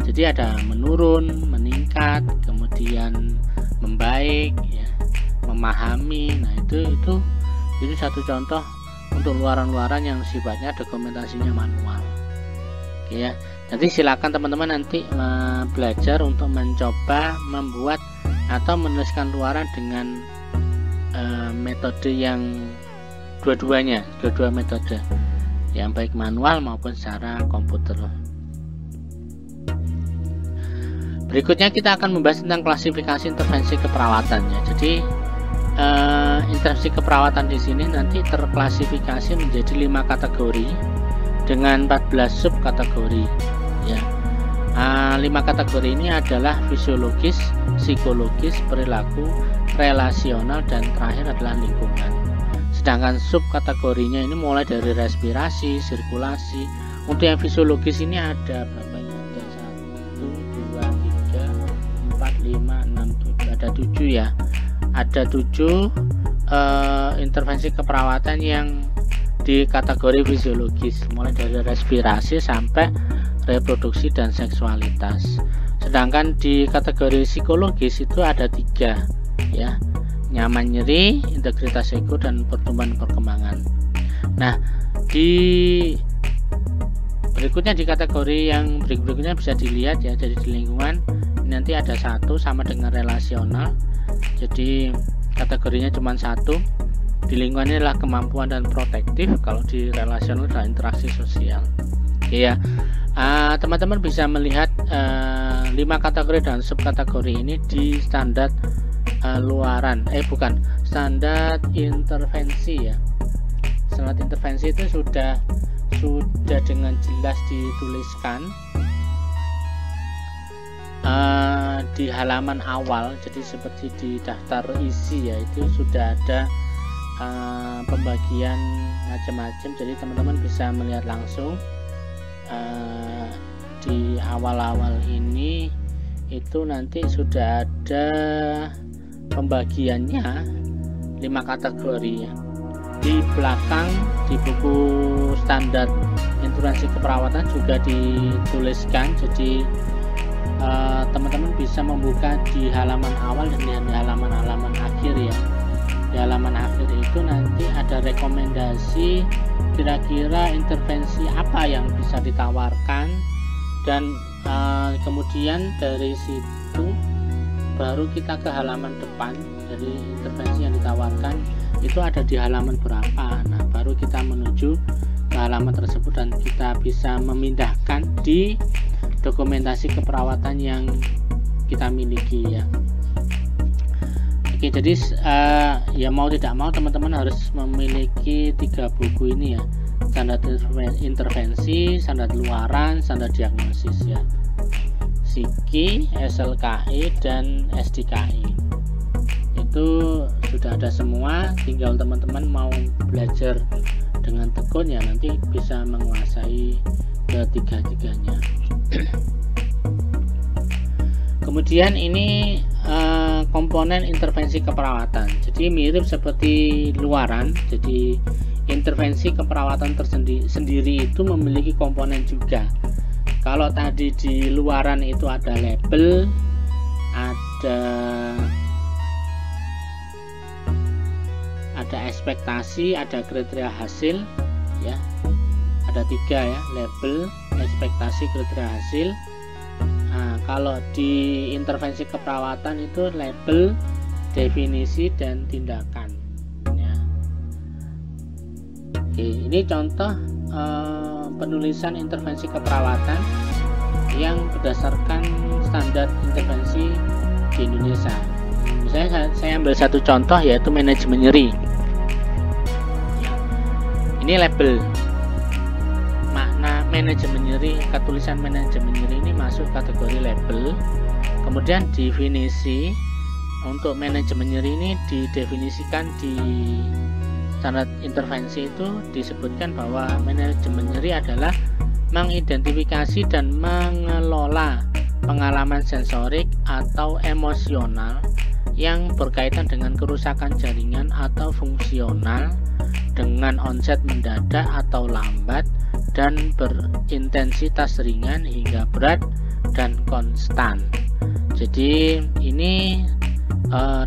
Speaker 1: Jadi ada menurun, meningkat, kemudian membaik ya, memahami. Nah itu satu contoh untuk luaran-luaran yang sifatnya dokumentasinya manual. Oke ya. Nanti silakan teman-teman nanti belajar untuk mencoba membuat atau menuliskan luaran dengan metode yang dua metode, yang baik manual maupun secara komputer. Berikutnya kita akan membahas tentang klasifikasi intervensi keperawatannya. Jadi intervensi keperawatan di sini nanti terklasifikasi menjadi 5 kategori dengan 14 subkategori ya. 5 kategori ini adalah fisiologis, psikologis, perilaku, relasional, dan terakhir adalah lingkungan. Sedangkan subkategorinya ini mulai dari respirasi, sirkulasi. Untuk yang fisiologis ini ada berapa? Ada 1, 2, 3, 4, 5, 6, 7. Ada 7 ya. Ada 7 intervensi keperawatan yang di kategori fisiologis, mulai dari respirasi sampai reproduksi dan seksualitas. Sedangkan di kategori psikologis itu ada 3 ya, nyaman nyeri, integritas ego, dan pertumbuhan perkembangan. Nah berikutnya di kategori yang berikutnya bisa dilihat ya, jadi di lingkungan nanti ada 1 sama dengan relasional. Jadi kategorinya cuma satu. Di lingkungan ini adalah kemampuan dan protektif, kalau di relasional adalah interaksi sosial. Oke ya, teman-teman bisa melihat 5 kategori dan subkategori ini di standar standar intervensi ya. Standar intervensi itu sudah dengan jelas dituliskan di halaman awal. Jadi seperti di daftar isi ya, itu sudah ada pembagian macam-macam, jadi teman-teman bisa melihat langsung di awal-awal ini itu nanti sudah ada pembagiannya 5 kategori ya. Di belakang di buku standar intervensi keperawatan juga dituliskan, jadi teman-teman bisa membuka di halaman awal dan di halaman akhir ya. Di halaman akhir itu nanti ada rekomendasi kira-kira intervensi apa yang bisa ditawarkan, dan kemudian dari situ baru kita ke halaman depan. Dari intervensi yang ditawarkan itu ada di halaman berapa, nah baru kita menuju ke halaman tersebut dan kita bisa memindahkan di dokumentasi keperawatan yang kita miliki ya. Oke, jadi ya mau tidak mau teman-teman harus memiliki 3 buku ini ya, standar intervensi, standar luaran, standar diagnosis ya, SIKI, SLKI, dan SDKI. Itu sudah ada semua, tinggal teman-teman mau belajar dengan tekun ya, nanti bisa menguasai ketiga-tiganya. Kemudian ini komponen intervensi keperawatan, jadi mirip seperti luaran. Jadi intervensi keperawatan tersendiri itu memiliki komponen juga. Kalau tadi di luaran itu ada label, ada ekspektasi, ada kriteria hasil ya, ada 3 ya, label, ekspektasi, kriteria hasil. Nah, kalau di intervensi keperawatan itu label, definisi, dan tindakan ya. Oke, ini contoh penulisan intervensi keperawatan yang berdasarkan standar intervensi di Indonesia. Misalnya saya ambil satu contoh, yaitu manajemen nyeri. Ini label. Makna manajemen nyeri, ketulisan manajemen nyeri ini masuk kategori label. Kemudian definisi untuk manajemen nyeri ini didefinisikan di standar intervensi, itu disebutkan bahwa manajemen nyeri adalah mengidentifikasi dan mengelola pengalaman sensorik atau emosional yang berkaitan dengan kerusakan jaringan atau fungsional dengan onset mendadak atau lambat dan berintensitas ringan hingga berat dan konstan. Jadi ini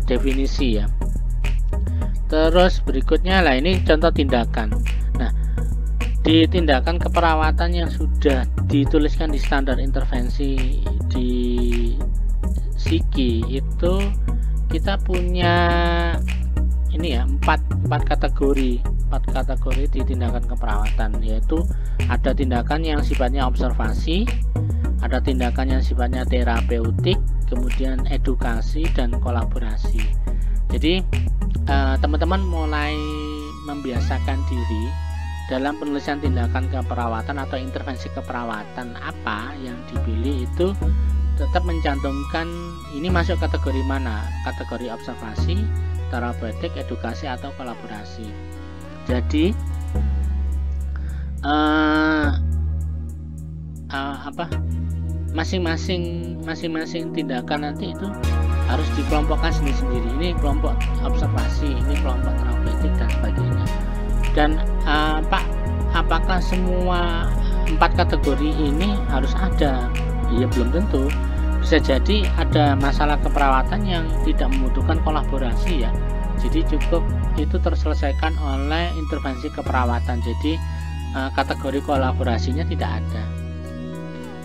Speaker 1: definisi ya. Terus berikutnya lah, ini contoh tindakan. Nah, di tindakan keperawatan yang sudah dituliskan di standar intervensi di SIKI itu kita punya ini ya, 4 kategori di tindakan keperawatan, yaitu ada tindakan yang sifatnya observasi, ada tindakan yang sifatnya terapeutik, kemudian edukasi, dan kolaborasi. Jadi teman-teman mulai membiasakan diri dalam penulisan tindakan keperawatan atau intervensi keperawatan apa yang dipilih itu tetap mencantumkan ini masuk kategori mana, kategori observasi, terapeutik, edukasi, atau kolaborasi. Jadi masing-masing tindakan nanti itu harus dikelompokkan sendiri-sendiri. Ini kelompok observasi, ini kelompok terapeutik, dan sebagainya. Dan apakah semua 4 kategori ini harus ada? Ya belum tentu. Bisa jadi ada masalah keperawatan yang tidak membutuhkan kolaborasi ya. Jadi cukup itu terselesaikan oleh intervensi keperawatan. Jadi kategori kolaborasinya tidak ada.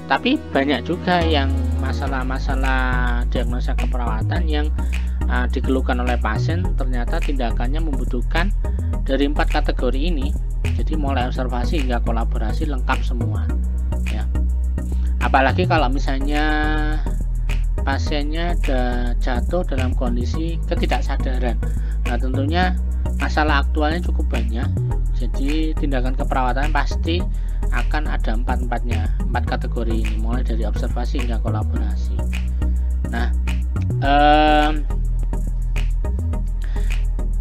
Speaker 1: Tapi banyak juga yang masalah-masalah diagnosa keperawatan yang dikeluhkan oleh pasien, ternyata tindakannya membutuhkan dari 4 kategori ini. Jadi mulai observasi hingga kolaborasi lengkap semua ya. Apalagi kalau misalnya pasiennya jatuh dalam kondisi ketidaksadaran, nah tentunya masalah aktualnya cukup banyak. Jadi tindakan keperawatan pasti akan ada 4 kategori ini, mulai dari observasi hingga kolaborasi. Nah,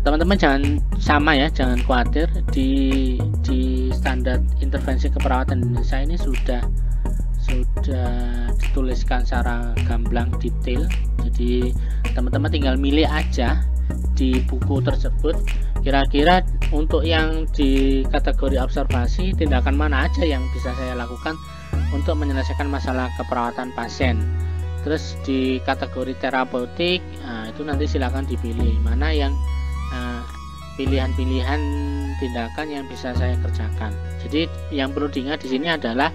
Speaker 1: teman-teman jangan jangan khawatir, di standar intervensi keperawatan Indonesia ini sudah dituliskan secara gamblang detail. Jadi teman-teman tinggal milih aja di buku tersebut kira-kira untuk yang di kategori observasi tindakan mana aja yang bisa saya lakukan untuk menyelesaikan masalah keperawatan pasien. Terus di kategori terapeutik, itu nanti silakan dipilih mana yang pilihan-pilihan tindakan yang bisa saya kerjakan. Jadi yang perlu diingat di sini adalah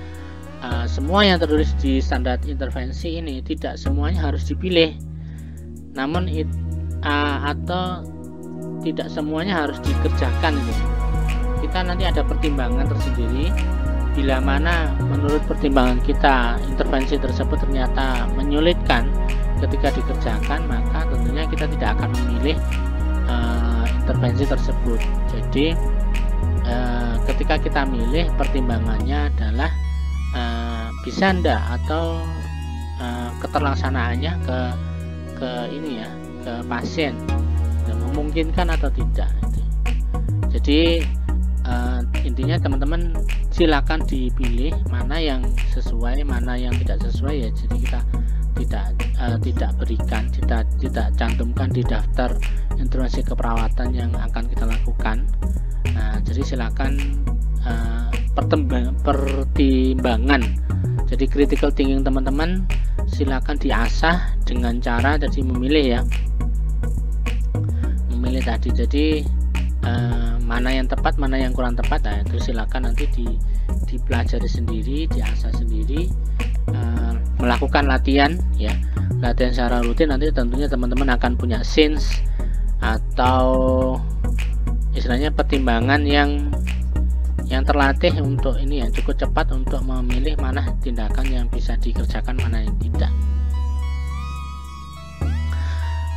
Speaker 1: semua yang tertulis di standar intervensi ini tidak semuanya harus dipilih, namun atau tidak semuanya harus dikerjakan. Kita nanti ada pertimbangan tersendiri. Bila mana menurut pertimbangan kita intervensi tersebut ternyata menyulitkan ketika dikerjakan, maka tentunya kita tidak akan memilih intervensi tersebut. Jadi ketika kita milih, pertimbangannya adalah bisa ndak atau keterlaksanaannya ke pasien, memungkinkan atau tidak. Tidak. Jadi intinya teman-teman silakan dipilih mana yang sesuai, mana yang tidak sesuai ya. Jadi kita tidak berikan, tidak cantumkan di daftar intervensi keperawatan yang akan kita lakukan. Nah, jadi silakan pertimbangan. Jadi critical thinking teman-teman silakan diasah dengan cara jadi memilih ya. Memilih tadi. Jadi mana yang tepat, mana yang kurang tepat, nah itu silakan nanti dipelajari sendiri, diasah sendiri, melakukan latihan ya, latihan secara rutin. Nanti tentunya teman-teman akan punya sense atau istilahnya pertimbangan yang terlatih untuk ini ya, cukup cepat untuk memilih mana tindakan yang bisa dikerjakan, mana yang tidak.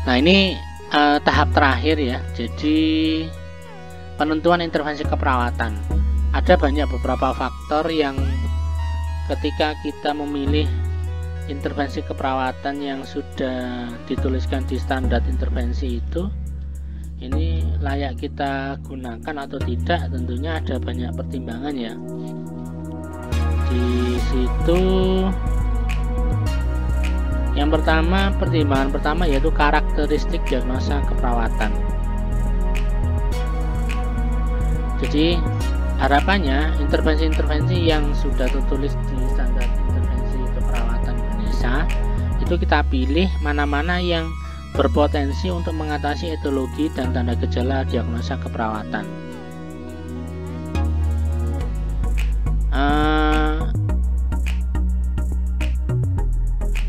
Speaker 1: Nah, ini tahap terakhir ya. Jadi penentuan intervensi keperawatan, ada beberapa faktor yang ketika kita memilih intervensi keperawatan yang sudah dituliskan di standar intervensi itu, ini layak kita gunakan atau tidak, tentunya ada banyak pertimbangan ya. Di situ yang pertimbangan pertama yaitu karakteristik diagnosa keperawatan. Jadi harapannya intervensi-intervensi yang sudah tertulis di standar intervensi keperawatan Indonesia itu kita pilih mana-mana yang berpotensi untuk mengatasi etiologi dan tanda gejala diagnosa keperawatan.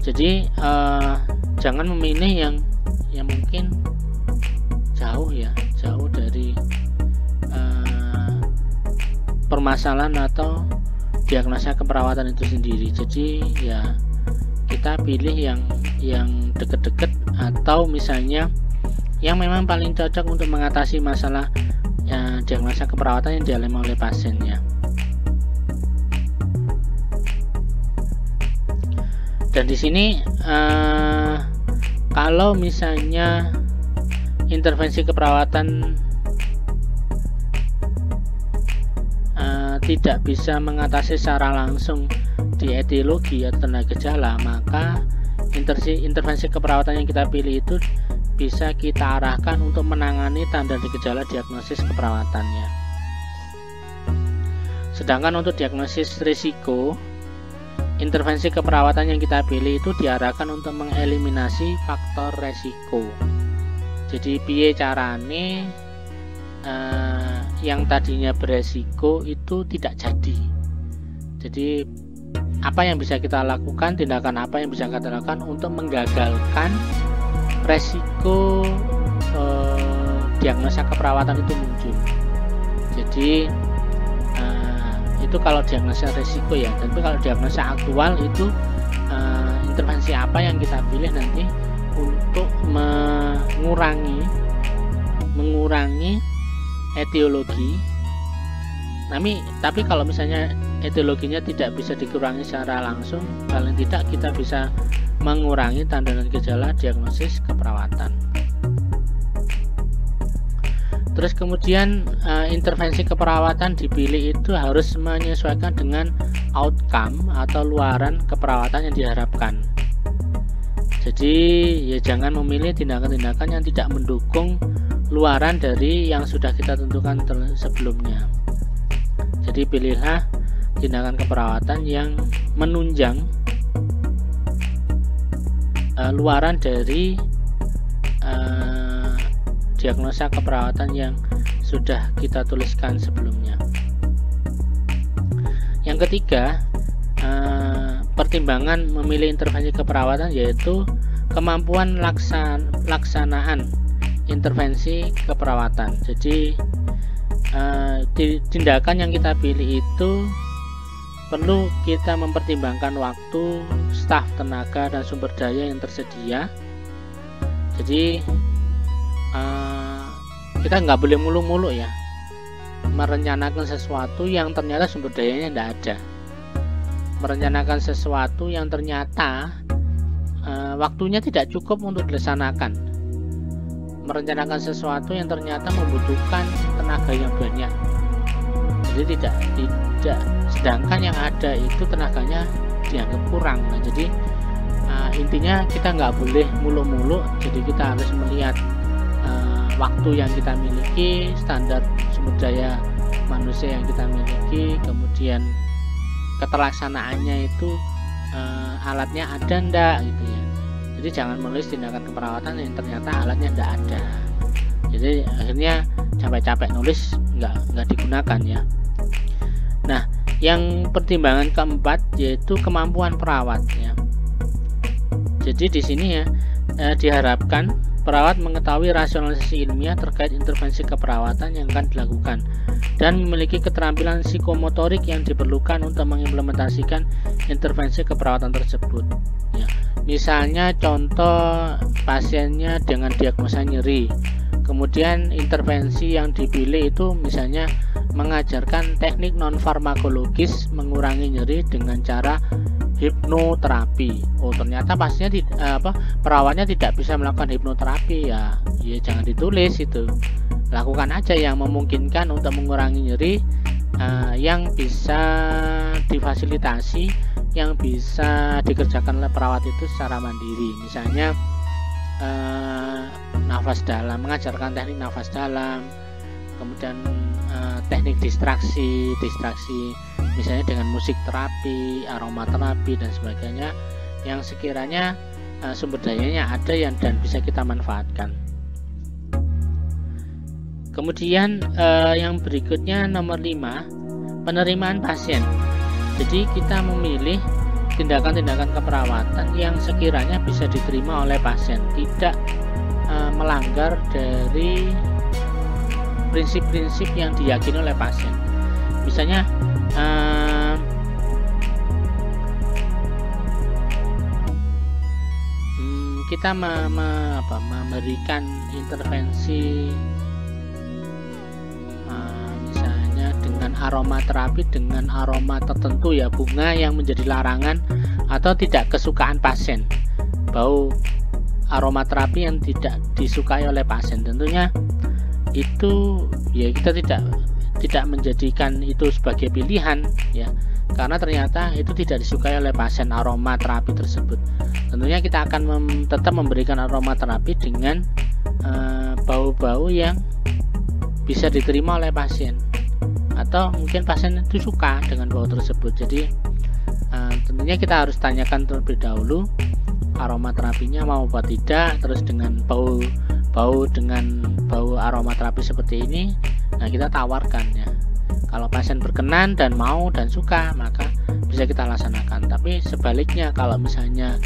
Speaker 1: Jadi jangan memilih yang mungkin jauh dari permasalahan atau diagnosa keperawatan itu sendiri. Jadi ya kita pilih yang deket-deket atau misalnya yang memang paling cocok untuk mengatasi masalah diagnosa keperawatan yang dialami oleh pasiennya. Dan di sini kalau misalnya intervensi keperawatan tidak bisa mengatasi secara langsung di etiologi atau tanda gejala, maka intervensi keperawatan yang kita pilih itu bisa kita arahkan untuk menangani tanda gejala diagnosis keperawatannya. Sedangkan untuk diagnosis risiko, intervensi keperawatan yang kita pilih itu diarahkan untuk mengeliminasi faktor resiko. Jadi piye carane yang tadinya beresiko itu tidak jadi. Jadi apa yang bisa kita lakukan, tindakan apa yang bisa kita lakukan untuk menggagalkan resiko diagnosa keperawatan itu muncul. Jadi itu kalau diagnosa resiko ya. Tapi kalau diagnosa aktual itu intervensi apa yang kita pilih nanti untuk mengurangi etiologi. Tapi kalau misalnya etiologinya tidak bisa dikurangi secara langsung, paling tidak kita bisa mengurangi tanda dan gejala diagnosis keperawatan. Terus kemudian intervensi keperawatan dipilih itu harus menyesuaikan dengan outcome atau luaran keperawatan yang diharapkan. Jadi ya jangan memilih tindakan-tindakan yang tidak mendukung luaran dari yang sudah kita tentukan sebelumnya. Jadi pilihlah tindakan keperawatan yang menunjang luaran dari diagnosa keperawatan yang sudah kita tuliskan sebelumnya. Yang ketiga, pertimbangan memilih intervensi keperawatan yaitu kemampuan laksanaan intervensi keperawatan. Jadi tindakan yang kita pilih itu perlu kita mempertimbangkan waktu, staf, tenaga, dan sumber daya yang tersedia. Jadi kita nggak boleh mulu-mulu ya merencanakan sesuatu yang ternyata sumber dayanya tidak ada, merencanakan sesuatu yang ternyata waktunya tidak cukup untuk dilaksanakan, merencanakan sesuatu yang ternyata membutuhkan tenaga yang banyak. Jadi tidak sedangkan yang ada itu tenaganya dianggap kurang. Nah, jadi intinya kita nggak boleh mulu-mulu. Jadi kita harus melihat waktu yang kita miliki, standar sumber daya manusia yang kita miliki, kemudian keterlaksanaannya itu alatnya ada ndak gitu ya. Jadi jangan menulis tindakan keperawatan yang ternyata alatnya ndak ada. Jadi akhirnya capek-capek nulis nggak digunakan ya. Nah, yang pertimbangan keempat yaitu kemampuan perawat ya. Jadi di sini ya diharapkan perawat mengetahui rasionalisasi ilmiah terkait intervensi keperawatan yang akan dilakukan dan memiliki keterampilan psikomotorik yang diperlukan untuk mengimplementasikan intervensi keperawatan tersebut. Ya, misalnya contoh pasiennya dengan diagnosa nyeri, kemudian intervensi yang dipilih itu misalnya mengajarkan teknik non-farmakologis mengurangi nyeri dengan cara hipnoterapi. Oh, ternyata pastinya perawatnya tidak bisa melakukan hipnoterapi ya jangan ditulis itu. Lakukan aja yang memungkinkan untuk mengurangi nyeri, yang bisa difasilitasi, yang bisa dikerjakan oleh perawat itu secara mandiri. Misalnya nafas dalam, mengajarkan teknik nafas dalam, kemudian teknik distraksi misalnya dengan musik terapi, aromaterapi dan sebagainya yang sekiranya sumber dayanya ada dan bisa kita manfaatkan. Kemudian yang berikutnya nomor 5, penerimaan pasien. Jadi kita memilih tindakan-tindakan keperawatan yang sekiranya bisa diterima oleh pasien, tidak melanggar dari prinsip-prinsip yang diyakini oleh pasien. Misalnya kita memberikan intervensi misalnya dengan aromaterapi dengan aroma tertentu ya, bunga yang menjadi larangan atau tidak kesukaan pasien, bau aromaterapi yang tidak disukai oleh pasien, tentunya itu ya kita tidak menjadikan itu sebagai pilihan ya, karena ternyata itu tidak disukai oleh pasien aromaterapi tersebut. Tentunya kita akan tetap memberikan aromaterapi dengan bau-bau yang bisa diterima oleh pasien, atau mungkin pasien itu suka dengan bau tersebut. Jadi tentunya kita harus tanyakan terlebih dahulu aromaterapinya mau apa tidak, terus dengan bau aromaterapi seperti ini, nah kita tawarkan ya. Kalau pasien berkenan dan mau dan suka, maka bisa kita laksanakan. Tapi sebaliknya, kalau misalnya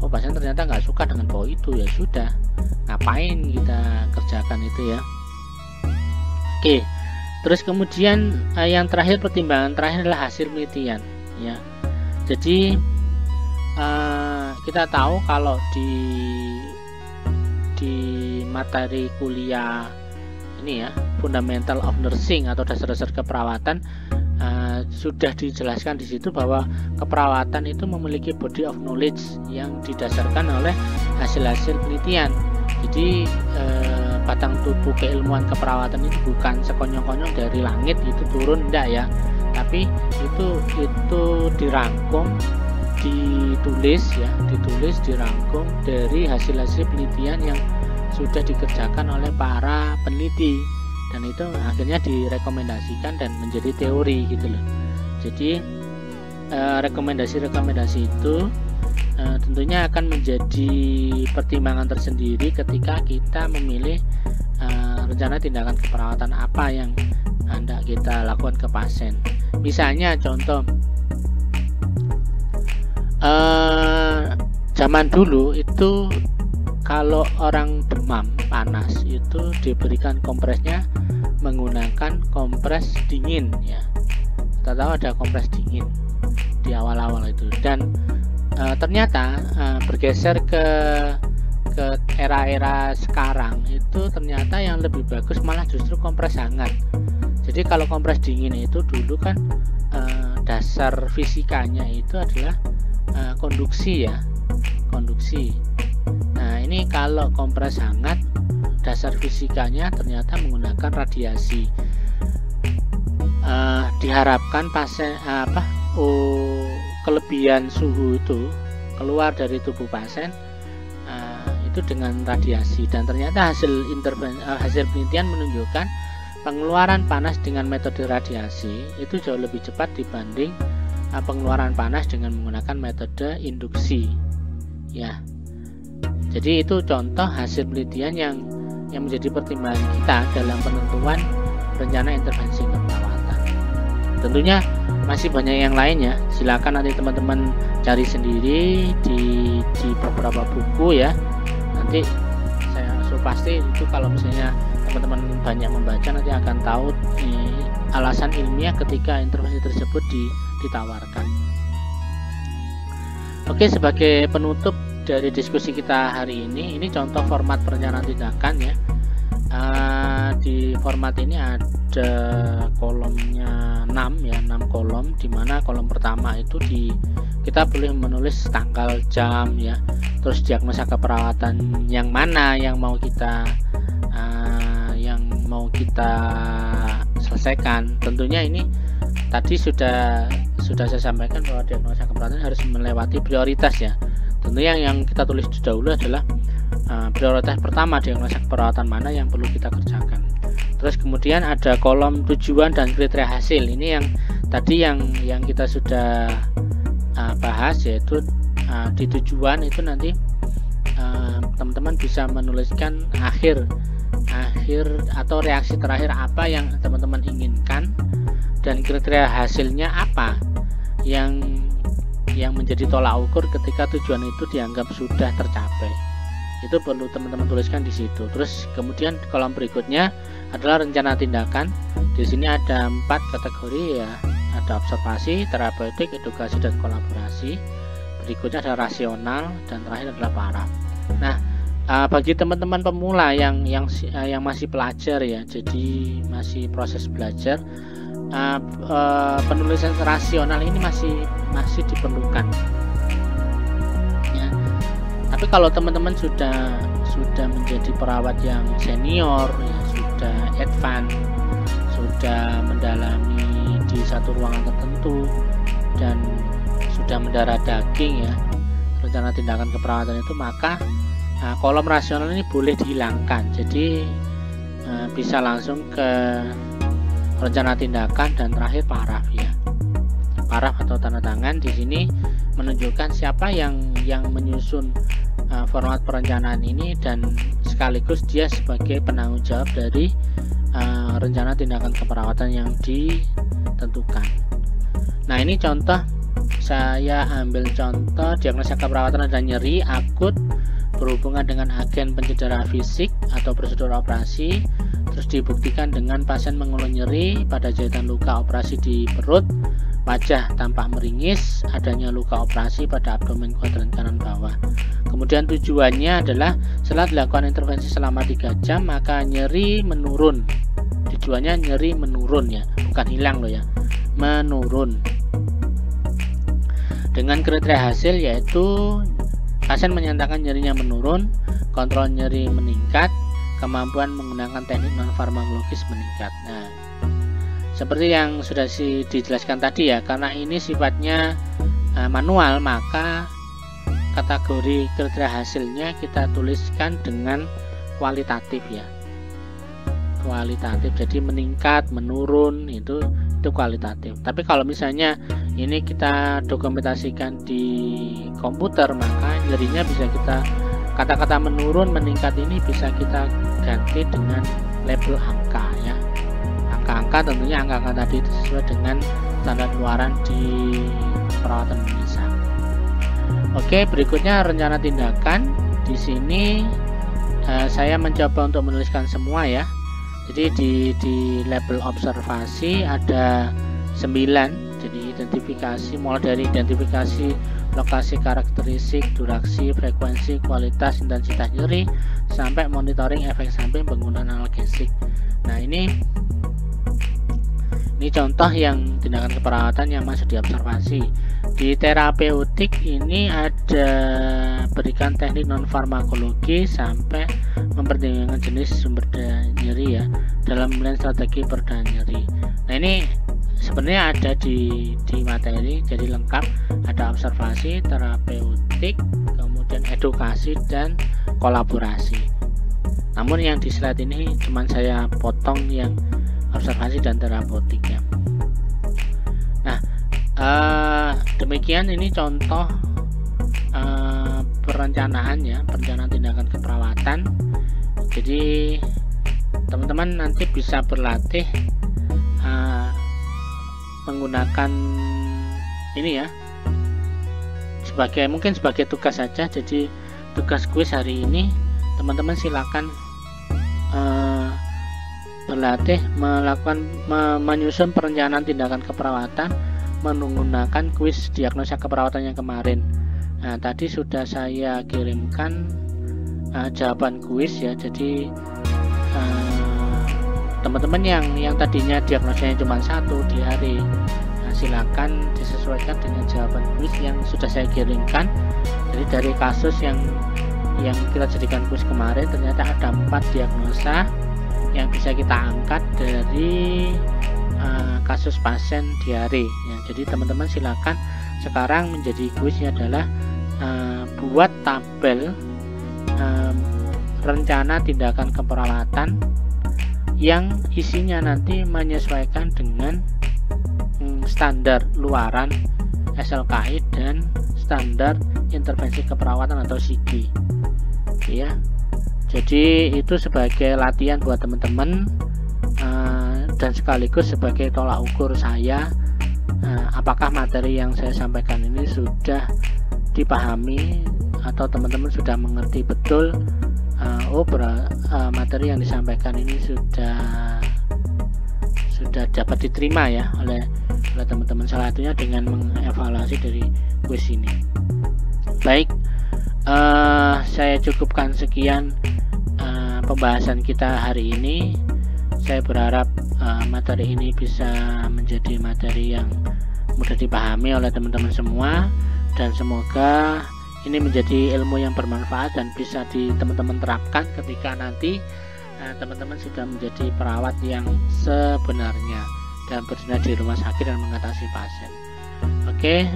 Speaker 1: pasien ternyata nggak suka dengan bau itu, ya sudah, ngapain kita kerjakan itu ya. Oke, terus kemudian yang terakhir, pertimbangan terakhir adalah hasil penelitian ya. Jadi kita tahu kalau di materi kuliah ini ya, Fundamental of Nursing atau dasar-dasar keperawatan, sudah dijelaskan di situ bahwa keperawatan itu memiliki body of knowledge yang didasarkan oleh hasil-hasil penelitian. Jadi batang tubuh keilmuan keperawatan itu bukan sekonyong-konyong dari langit itu turun, enggak ya, tapi itu dirangkum, ditulis, dirangkum dari hasil-hasil penelitian yang sudah dikerjakan oleh para peneliti, dan itu akhirnya direkomendasikan dan menjadi teori gitu loh. Jadi rekomendasi-rekomendasi itu tentunya akan menjadi pertimbangan tersendiri ketika kita memilih rencana tindakan keperawatan apa yang hendak kita lakukan ke pasien. Misalnya contoh, zaman dulu itu kalau orang demam panas itu diberikan kompresnya menggunakan kompres dingin ya. Kita tahu ada kompres dingin di awal-awal itu, dan ternyata bergeser ke era-era sekarang itu ternyata yang lebih bagus malah justru kompres hangat. Jadi kalau kompres dingin itu dulu kan dasar fisikanya itu adalah konduksi ya, konduksi. Nah ini kalau kompres hangat dasar fisikanya ternyata menggunakan radiasi. Diharapkan pasien kelebihan suhu itu keluar dari tubuh pasien itu dengan radiasi, dan ternyata hasil penelitian menunjukkan pengeluaran panas dengan metode radiasi itu jauh lebih cepat dibanding pengeluaran panas dengan menggunakan metode induksi ya. Jadi itu contoh hasil penelitian yang menjadi pertimbangan kita dalam penentuan rencana intervensi keperawatan. Tentunya masih banyak yang lainnya, silakan nanti teman-teman cari sendiri di beberapa buku ya. Nanti saya pasti itu kalau misalnya teman-teman banyak membaca nanti akan tahu alasan ilmiah ketika intervensi tersebut ditawarkan. Oke, sebagai penutup dari diskusi kita hari ini contoh format perencanaan tindakan ya. Di format ini ada kolomnya 6 ya, 6 kolom, dimana kolom pertama itu kita boleh menulis tanggal, jam ya, terus diagnosa keperawatan yang mana yang mau kita selesaikan. Tentunya ini tadi sudah saya sampaikan bahwa diagnosa keperawatan harus melewati prioritas ya. Tentu yang kita tulis dahulu adalah prioritas pertama, diagnosa keperawatan mana yang perlu kita kerjakan. Terus kemudian ada kolom tujuan dan kriteria hasil. Ini yang tadi yang kita sudah bahas, yaitu di tujuan itu nanti teman-teman bisa menuliskan akhir atau reaksi terakhir apa yang teman-teman inginkan, dan kriteria hasilnya apa yang menjadi tolak ukur ketika tujuan itu dianggap sudah tercapai. Itu perlu teman-teman tuliskan di situ. Terus kemudian kolom berikutnya adalah rencana tindakan. Di sini ada 4 kategori ya. Ada observasi, terapeutik, edukasi, dan kolaborasi. Berikutnya ada rasional, dan terakhir adalah paraf. Nah, bagi teman-teman pemula yang masih pelajar ya, jadi masih proses belajar, penulisan rasional ini masih diperlukan ya. Tapi kalau teman-teman sudah menjadi perawat yang senior ya, sudah advance, sudah mendalami di satu ruangan tertentu, dan sudah mendarah daging ya rencana tindakan keperawatan itu, maka kolom rasional ini boleh dihilangkan. Jadi bisa langsung ke rencana tindakan, dan terakhir paraf ya. Paraf atau tanda tangan di sini menunjukkan siapa yang menyusun format perencanaan ini, dan sekaligus dia sebagai penanggung jawab dari rencana tindakan keperawatan yang ditentukan. Nah, ini contoh saya ambil contoh diagnosa keperawatan ada nyeri akut berhubungan dengan agen pencedera fisik atau prosedur operasi, terus dibuktikan dengan pasien mengeluh nyeri pada jahitan luka operasi di perut, wajah tampak meringis, adanya luka operasi pada abdomen kuadran kanan bawah. Kemudian tujuannya adalah setelah dilakukan intervensi selama 3 jam maka nyeri menurun. Tujuannya nyeri menurun ya, bukan hilang loh ya, menurun. Dengan kriteria hasil yaitu pasien menyatakan nyerinya menurun, kontrol nyeri meningkat, kemampuan menggunakan teknik non farmakologis meningkat. Nah, seperti yang sudah dijelaskan tadi ya, karena ini sifatnya manual, maka kategori kriteria hasilnya kita tuliskan dengan kualitatif ya. Kualitatif, jadi meningkat, menurun itu kualitatif. Tapi kalau misalnya ini kita dokumentasikan di komputer, maka nyerinya bisa kita kata-kata menurun, meningkat ini bisa kita ganti dengan label angka ya. Angka-angka tentunya angka-angka tadi itu sesuai dengan standar luaran di perawatan Indonesia. Oke, berikutnya rencana tindakan. Di sini saya mencoba untuk menuliskan semua ya. Jadi di label observasi ada 9. Jadi identifikasi, mulai dari identifikasi lokasi karakteristik, durasi, frekuensi, kualitas, intensitas nyeri, sampai monitoring efek samping penggunaan analgesik. Nah ini contoh yang tindakan keperawatan yang masuk di observasi. Di terapeutik ini ada berikan teknik non farmakologi sampai mempertimbangkan jenis sumber daya nyeri ya dalam pemilihan strategi perdaan nyeri. Nah ini sebenarnya ada di materi, jadi lengkap, ada observasi, terapeutik, kemudian edukasi dan kolaborasi. Namun yang di slide ini cuma saya potong yang observasi dan terapeutiknya. Nah demikian ini contoh perencanaan ya, perencanaan tindakan keperawatan. Jadi teman-teman nanti bisa berlatih menggunakan ini ya mungkin sebagai tugas saja. Jadi tugas kuis hari ini teman-teman silakan berlatih menyusun perencanaan tindakan keperawatan menggunakan kuis diagnosa keperawatan yang kemarin. Nah tadi sudah saya kirimkan jawaban kuis ya. Jadi teman-teman yang tadinya diagnosanya cuma 1 di hari, silakan disesuaikan dengan jawaban kuis yang sudah saya kirimkan. Jadi dari kasus yang kita jadikan kuis kemarin ternyata ada 4 diagnosa yang bisa kita angkat dari kasus pasien diare ya. Jadi teman-teman silakan sekarang menjadi kuisnya adalah buat tabel rencana tindakan keperawatan yang isinya nanti menyesuaikan dengan standar luaran SLKI dan standar intervensi keperawatan atau SIGI ya. Jadi itu sebagai latihan buat teman-teman dan sekaligus sebagai tolak ukur saya apakah materi yang saya sampaikan ini sudah dipahami atau teman-teman sudah mengerti betul. Materi yang disampaikan ini sudah dapat diterima ya oleh teman-teman, salah satunya dengan mengevaluasi dari kuis ini. Baik, saya cukupkan sekian pembahasan kita hari ini. Saya berharap materi ini bisa menjadi materi yang mudah dipahami oleh teman-teman semua, dan semoga ini menjadi ilmu yang bermanfaat dan bisa teman-teman terapkan ketika nanti teman-teman sudah menjadi perawat yang sebenarnya dan berdinas di rumah sakit dan mengatasi pasien. Oke,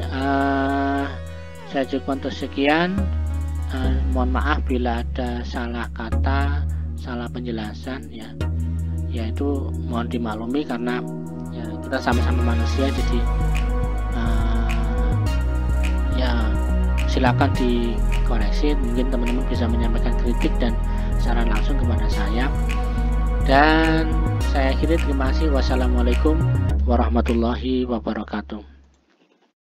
Speaker 1: saya cukup untuk sekian. Mohon maaf bila ada salah kata, salah penjelasan ya itu mohon dimaklumi karena ya, kita sama-sama manusia. Jadi silakan dikoreksi, mungkin teman-teman bisa menyampaikan kritik dan saran langsung kepada saya. Dan saya akhiri, terima kasih. Wassalamualaikum warahmatullahi wabarakatuh.